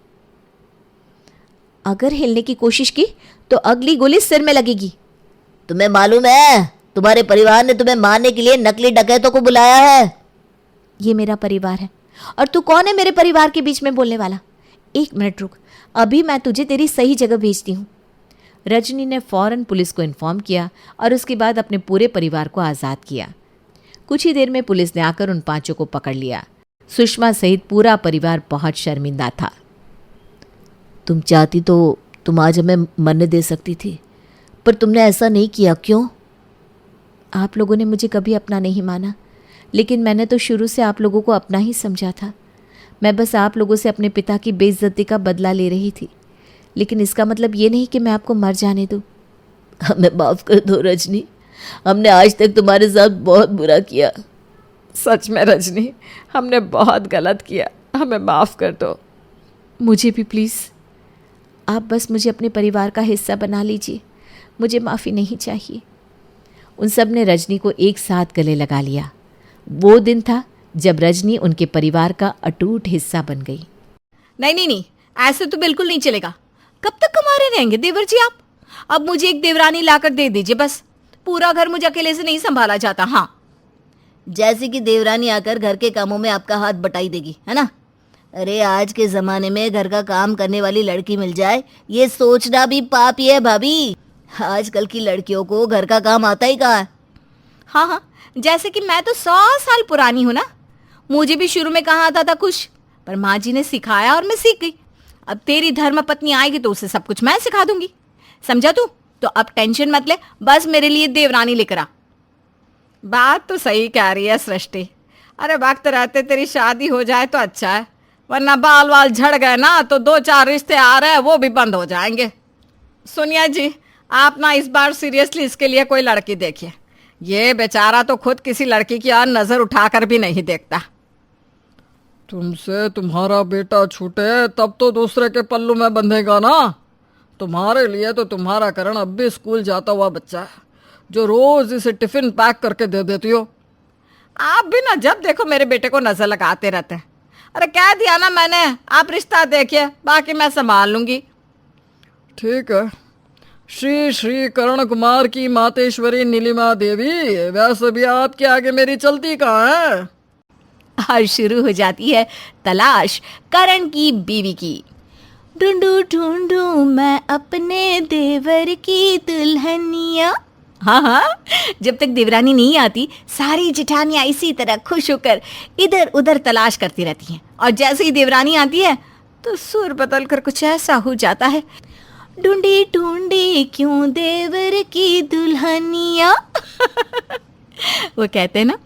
अगर हिलने की कोशिश की तो अगली गोली सिर में लगेगी। तुम्हें मालूम है, तुम्हारे परिवार ने तुम्हें मारने के लिए नकली डकैतों को बुलाया है। ये मेरा परिवार है और तू कौन है मेरे परिवार के बीच में बोलने वाला? 1 मिनट रुक, अभी मैं तुझे तेरी सही जगह भेजती हूँ। रजनी ने फौरन पुलिस को इन्फॉर्म किया और उसके बाद अपने पूरे परिवार को आज़ाद किया। कुछ ही देर में पुलिस ने आकर उन 5 को पकड़ लिया। सुषमा सहित पूरा परिवार बहुत शर्मिंदा था। तुम चाहती तो तुम आज हमें मरने दे सकती थी, पर तुमने ऐसा नहीं किया, क्यों? आप लोगों ने मुझे कभी अपना नहीं माना, लेकिन मैंने तो शुरू से आप लोगों को अपना ही समझा था। मैं बस आप लोगों से अपने पिता की बेइज्जती का बदला ले रही थी, लेकिन इसका मतलब ये नहीं कि मैं आपको मर जाने दूँ। हमें माफ़ कर दो रजनी, हमने आज तक तुम्हारे साथ बहुत बुरा किया। सच में रजनी, हमने बहुत गलत किया, हमें माफ़ कर दो। मुझे भी प्लीज़, आप बस मुझे अपने परिवार का हिस्सा बना लीजिए, मुझे माफ़ी नहीं चाहिए। उन सब ने रजनी को एक साथ गले लगा लिया। वो दिन था जब रजनी उनके परिवार का अटूट हिस्सा बन गई। नहीं नहीं नहीं, ऐसे तो बिल्कुल नहीं चलेगा। कब तक कमा रहे रहेंगे देवर जी आप? अब मुझे एक देवरानी लाकर दे दीजिए बस। पूरा घर मुझे अकेले से नहीं संभाला जाता। हाँ, जैसे कि देवरानी आकर घर के कामों में आपका हाथ बटाई देगी, है ना? अरे आज के जमाने में घर का काम करने वाली लड़की मिल जाए, ये सोचना भी पाप ही है भाभी। आजकल की लड़कियों को घर का काम आता ही कहाँ है। हाँ हाँ, जैसे कि मैं तो 100 साल पुरानी हूँ ना। मुझे भी शुरू में कहाँ आता था कुछ, पर माँ जी ने सिखाया और मैं सीख गई। अब तेरी धर्म पत्नी आएगी तो उसे सब कुछ मैं सिखा दूंगी, समझा तू? तो अब टेंशन मत ले, बस मेरे लिए देवरानी लेकर आ। बात तो सही कह रही है सृष्टि। अरे वक्त रहते तेरी शादी हो जाए तो अच्छा है, वरना बाल वाल झड़ गए ना तो 2-4 रिश्ते आ रहे हैं वो भी बंद हो जाएंगे। सोनिया जी, आप ना इस बार सीरियसली इसके लिए कोई लड़की देखिए। ये बेचारा तो खुद किसी लड़की की और नजर उठाकर भी नहीं देखता। तुमसे तुम्हारा बेटा छूटे तब तो दूसरे के पल्लू में बंधेगा ना। तुम्हारे लिए तो तुम्हारा करण अब भी स्कूल जाता हुआ बच्चा है, जो रोज इसे टिफिन पैक करके दे देती हो। आप भी ना जब देखो मेरे बेटे को नजर लगाते रहते हैं। अरे कह दिया ना मैंने, आप रिश्ता देखिए, बाकी मैं संभाल लूंगी। ठीक है, श्री श्री करण कुमार की मातेश्वरी नीलिमा देवी, वैसे भी आपके आगे मेरी चलती कहाँ है। और शुरू हो जाती है तलाश करण की बीवी की। ढूंढू ढूंढू मैं अपने देवर की दुल्हनिया। हाँ हाँ, जब तक देवरानी नहीं आती सारी जिठानियां इसी तरह खुश होकर इधर उधर तलाश करती रहती हैं। और जैसे ही देवरानी आती है तो सुर बदल कर कुछ ऐसा हो जाता है, ढूंढी ढूंढी क्यों देवर की दुल्हनिया। वो कहते हैं ना,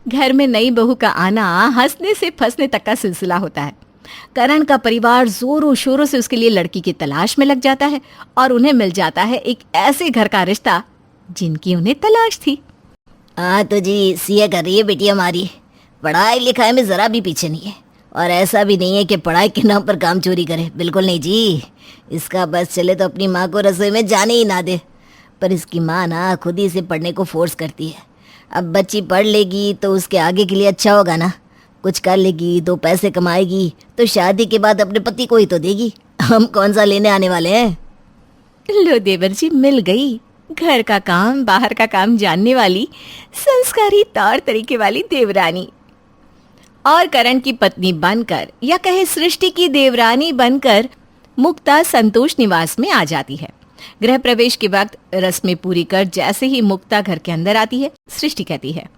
घर में नई बहू का आना हंसने से फंसने तक का सिलसिला होता है। करण का परिवार जोरों शोरों से उसके लिए लड़की की तलाश में लग जाता है और उन्हें मिल जाता है एक ऐसे घर का रिश्ता जिनकी उन्हें तलाश थी। हाँ तो जी, सीए कर रही है बेटी हमारी, पढ़ाई लिखाई में जरा भी पीछे नहीं है। और ऐसा भी नहीं है कि पढ़ाई के नाम पर काम चोरी करे, बिल्कुल नहीं जी। इसका बस चले तो अपनी माँ को रसोई में जाने ही ना दे, पर इसकी माँ ना खुद ही इसे पढ़ने को फोर्स करती है। अब बच्ची पढ़ लेगी तो उसके आगे के लिए अच्छा होगा ना, कुछ कर लेगी, 2 पैसे कमाएगी तो शादी के बाद अपने पति को ही तो देगी। हम कौन सा लेने आने वाले हैं। लो देवर जी, मिल गई घर का काम बाहर का काम जानने वाली संस्कारी तौर तरीके वाली देवरानी। और करण की पत्नी बनकर, या कहे सृष्टि की देवरानी बनकर, मुक्ता संतोष निवास में आ जाती है। गृह प्रवेश के वक्त रस्में पूरी कर जैसे ही मुक्ता घर के अंदर आती है, सृष्टि कहती है,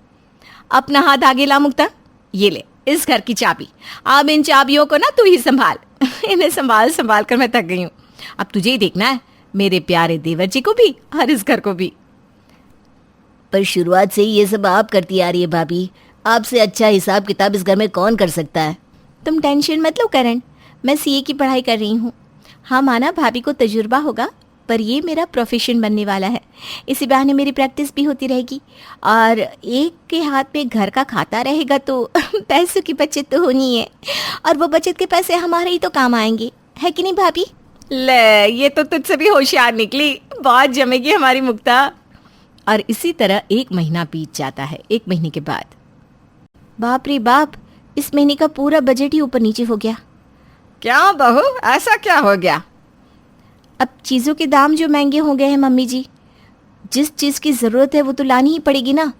अपना हाथ आगे ला मुक्ता, ये ले इस घर की चाबी। अब इन चाबियों को ना तू ही संभाल। इन्हें संभाल संभाल कर मैं थक गई हूँ। अब तुझे ही देखना है, मेरे प्यारे देवर जी को भी और इस घर को भी। पर शुरुआत से ही ये सब आप करती आ रही है भाभी, आपसे अच्छा हिसाब किताब इस घर में कौन कर सकता है। तुम टेंशन मत लो करण, मैं सीए की पढ़ाई कर रही हूँ। हाँ माना भाभी को तजुर्बा होगा, पर ये मेरा प्रोफेशन बनने वाला है। इसी बहाने मेरी प्रैक्टिस भी होती रहेगी और एक के हाथ पे घर का खाता रहेगा तो पैसों की बचत तो होनी है, और वो बचत के पैसे हमारे ही तो काम आएंगे, है कि नहीं भाभी। ले, ये तो तुझसे भी होशियार निकली, बहुत जमेगी हमारी मुक्ता। और इसी तरह 1 महीना बीत जाता है। 1 महीने के बाद, बाप रे बाप, इस महीने का पूरा बजट ही ऊपर नीचे हो गया। क्या बहू, ऐसा क्या हो गया। अब चीज़ों के दाम जो महंगे हो गए हैं मम्मी जी, जिस चीज़ की ज़रूरत है वो तो लानी ही पड़ेगी ना,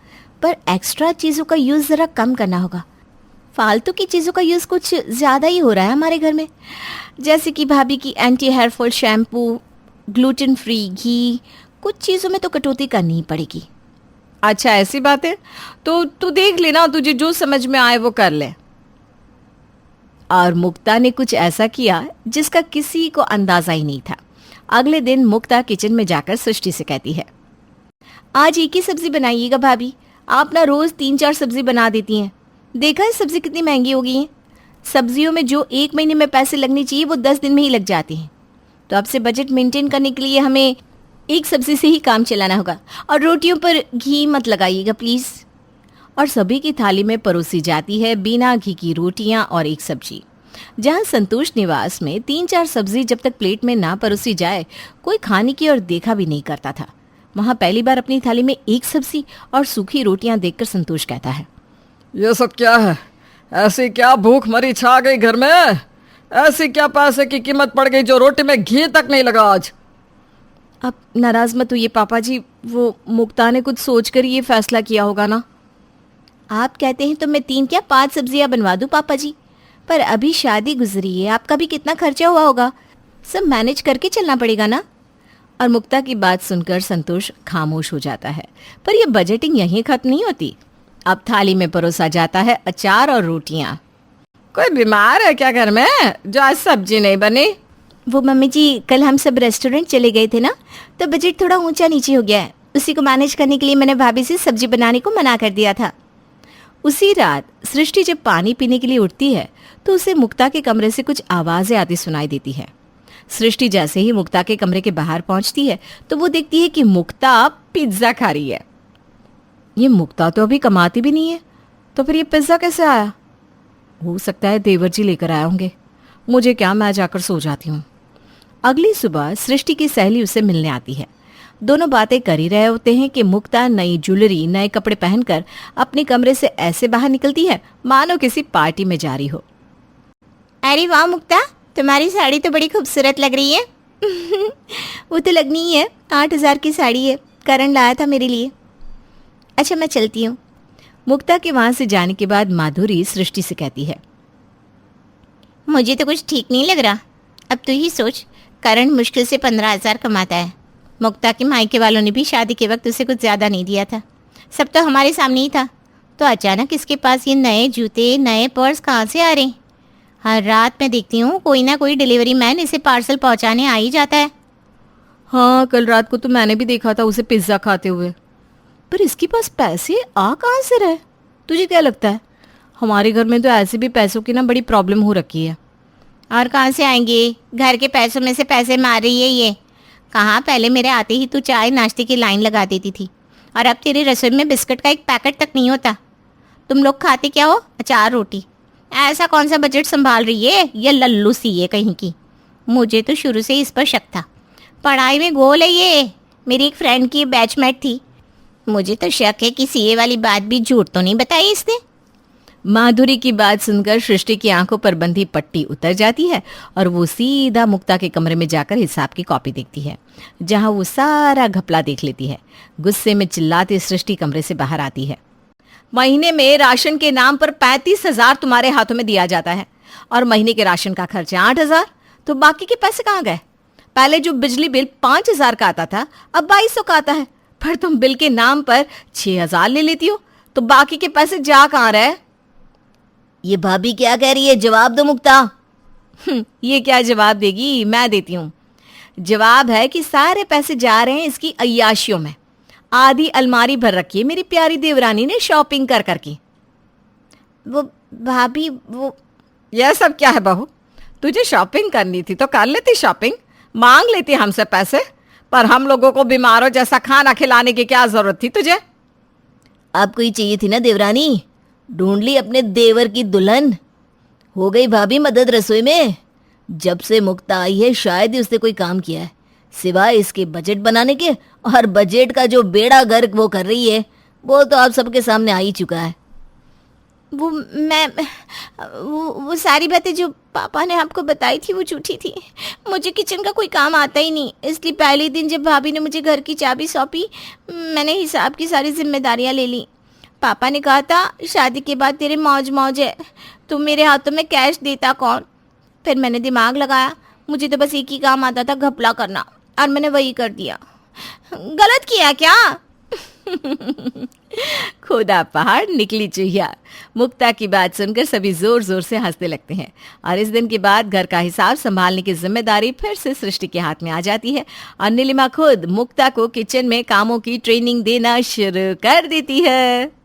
पर एक्स्ट्रा चीज़ों का यूज़ ज़रा कम करना होगा। फालतू की चीज़ों का यूज़ कुछ ज़्यादा ही हो रहा है हमारे घर में, जैसे कि भाभी की anti hair fall shampoo, gluten free घी, कुछ चीज़ों में तो कटौती करनी ही पड़ेगी। अच्छा ऐसी बात है, तो तू देख लेना, तुझे जो समझ में आए वो कर ले। और मुक्ता ने कुछ ऐसा किया जिसका किसी को अंदाजा ही नहीं था। अगले दिन मुक्ता किचन में जाकर सृष्टि से कहती है, आज एक ही सब्जी बनाइएगा भाभी, आप ना रोज 3-4 सब्जी बना देती हैं। देखा है सब्जी कितनी महंगी हो गई है। सब्जियों में जो 1 महीने में पैसे लगने चाहिए वो 10 दिन में ही लग जाते हैं। तो अब से बजट मेंटेन करने के लिए हमें एक सब्जी से ही काम चलाना होगा, और रोटियों पर घी मत लगाइएगा प्लीज़। और सभी की थाली में परोसी जाती है बिना घी की रोटियां और एक सब्जी। जहां संतोष निवास में 3-4 सब्जी जब तक प्लेट में ना परोसी जाए कोई खाने की और देखा भी नहीं करता था, वहां पहली बार अपनी थाली में एक सब्जी और सूखी रोटियां देखकर संतोष कहता है, ये सब क्या है। ऐसी क्या भूख मरी छा गई घर में, ऐसी क्या पैसे की कीमत पड़ गई जो रोटी में घी तक नहीं लगा आज। अब नाराज मत होइए पापा जी, वो मुक्ता ने कुछ सोचकर ये फैसला किया होगा ना। आप कहते हैं तो मैं 3 क्या 5 सब्जियां बनवा दूं पापा जी, पर अभी शादी गुजरी है, आपका भी कितना खर्चा हुआ होगा, सब मैनेज करके चलना पड़ेगा ना। और मुक्ता की बात सुनकर संतोष खामोश हो जाता है। पर यह बजटिंग यहीं खत्म नहीं होती। अब थाली में परोसा जाता है अचार और रोटियां। कोई बीमार है क्या घर में जो आज सब्जी नहीं बनी? वो मम्मी जी, कल हम सब रेस्टोरेंट चले गए थे ना, तो बजट थोड़ा ऊंचा नीचे हो गया है। उसी को मैनेज करने के लिए मैंने भाभी से सब्जी बनाने को मना कर दिया था। उसी रात सृष्टि जब पानी पीने के लिए उठती है तो उसे मुक्ता के कमरे से कुछ आवाजें आती सुनाई देती है। सृष्टि जैसे ही मुक्ता के कमरे के बाहर पहुंचती है तो वो देखती है कि मुक्ता पिज्जा खा रही है। ये मुक्ता तो अभी कमाती भी नहीं है, तो फिर ये पिज्जा कैसे आया? हो सकता है देवर जी लेकर आए होंगे। मुझे क्या, मैं जाकर सो जाती हूँ। अगली सुबह सृष्टि की सहेली उसे मिलने आती है। दोनों बातें कर ही रहे होते हैं कि मुक्ता नई ज्वेलरी, नए कपड़े पहनकर अपने कमरे से ऐसे बाहर निकलती है मानो किसी पार्टी में जा रही हो। अरे वाह मुक्ता, तुम्हारी साड़ी तो बड़ी खूबसूरत लग रही है। वो तो लगनी ही है, 8,000 की साड़ी है, करण लाया था मेरे लिए। अच्छा मैं चलती हूँ। मुक्ता के वहां से जाने के बाद माधुरी सृष्टि से कहती है, मुझे तो कुछ ठीक नहीं लग रहा। अब तू ही सोच, करण मुश्किल से 15,000 कमाता है। मुक्ता के मायके वालों ने भी शादी के वक्त उसे कुछ ज़्यादा नहीं दिया था, सब तो हमारे सामने ही था। तो अचानक इसके पास ये नए जूते, नए पर्स कहाँ से आ रहे हैं? हर रात मैं देखती हूँ कोई ना कोई डिलीवरी मैन इसे पार्सल पहुँचाने आ ही जाता है। हाँ, कल रात को तो मैंने भी देखा था उसे पिज्ज़ा खाते हुए। पर इसके पास पैसे आ कहाँ से रहे? तुझे क्या लगता है? हमारे घर में तो ऐसे भी पैसों की ना बड़ी प्रॉब्लम हो रखी है। और कहाँ से आएंगे? घर के पैसों में से पैसे मार रही है ये। कहाँ पहले मेरे आते ही तू चाय नाश्ते की लाइन लगा देती थी, और अब तेरी रसोई में बिस्किट का एक पैकेट तक नहीं होता। तुम लोग खाते क्या हो? अचार रोटी। ऐसा कौन सा बजट संभाल रही है ये लल्लू सी है कहीं की। मुझे तो शुरू से इस पर शक था। पढ़ाई में गोल है ये। मेरी एक फ्रेंड की बैचमेट थी। मुझे तो शक है कि सीए वाली बात भी झूठ तो नहीं बताई इसने। माधुरी की बात सुनकर सृष्टि की आंखों पर बंधी पट्टी उतर जाती है और वो सीधा मुक्ता के कमरे में जाकर हिसाब की कॉपी देखती है, जहां वो सारा घपला देख लेती है। गुस्से में चिल्लाती सृष्टि कमरे से बाहर आती है। महीने में राशन के नाम पर 35,000 तुम्हारे हाथों में दिया जाता है, और महीने के राशन का खर्चा 8,000, तो बाकी के पैसे कहाँ गए? पहले जो बिजली बिल 5,000 का आता था अब 2,200 का आता है, पर तुम बिल के नाम पर 6,000 ले लेती हो, तो बाकी के पैसे जा कहाँ रहे? ये भाभी क्या कह रही है, जवाब दो मुक्ता। ये क्या जवाब देगी? मैं देती हूँ। जवाब है कि सारे पैसे जा रहे हैं इसकी अय्याशियों में। आधी अलमारी भर रखी है मेरी प्यारी देवरानी ने शॉपिंग कर करके। वो भाभी, वो यह सब क्या है बहू? तुझे शॉपिंग करनी थी तो कर लेती शॉपिंग, मांग लेती हमसे पैसे, पर हम लोगों को बीमारों जैसा खाना खिलाने की क्या जरूरत थी तुझे? आपको ही चाहिए थी ना देवरानी, ढूंढ ली अपने देवर की दुल्हन। हो गई भाभी मदद रसोई में। जब से मुक्ता आई है शायद ही उसने कोई काम किया है सिवाय इसके बजट बनाने के, और बजट का जो बेड़ा गर्क वो कर रही है वो तो आप सबके सामने आ ही चुका है। वो सारी बातें जो पापा ने आपको बताई थी वो झूठी थी। मुझे किचन का कोई काम आता ही नहीं, इसलिए पहले दिन जब भाभी ने मुझे घर की चाबी सौंपी मैंने हिसाब की सारी जिम्मेदारियां ले ली। पापा ने कहा था शादी के बाद तेरे मौज मौज है, तुम मेरे हाथों में कैश देता कौन? फिर मैंने दिमाग लगाया, मुझे तो बस एक ही काम आता था, घपला करना, और मैंने वही कर दिया। गलत किया क्या? खुदा पहाड़ निकली चुहिया। मुक्ता की बात सुनकर सभी जोर जोर से हंसने लगते हैं, और इस दिन के बाद घर का हिसाब संभालने की जिम्मेदारी फिर से सृष्टि के हाथ में आ जाती है, और नीलिमा खुद मुक्ता को किचन में कामों की ट्रेनिंग देना शुरू कर देती है।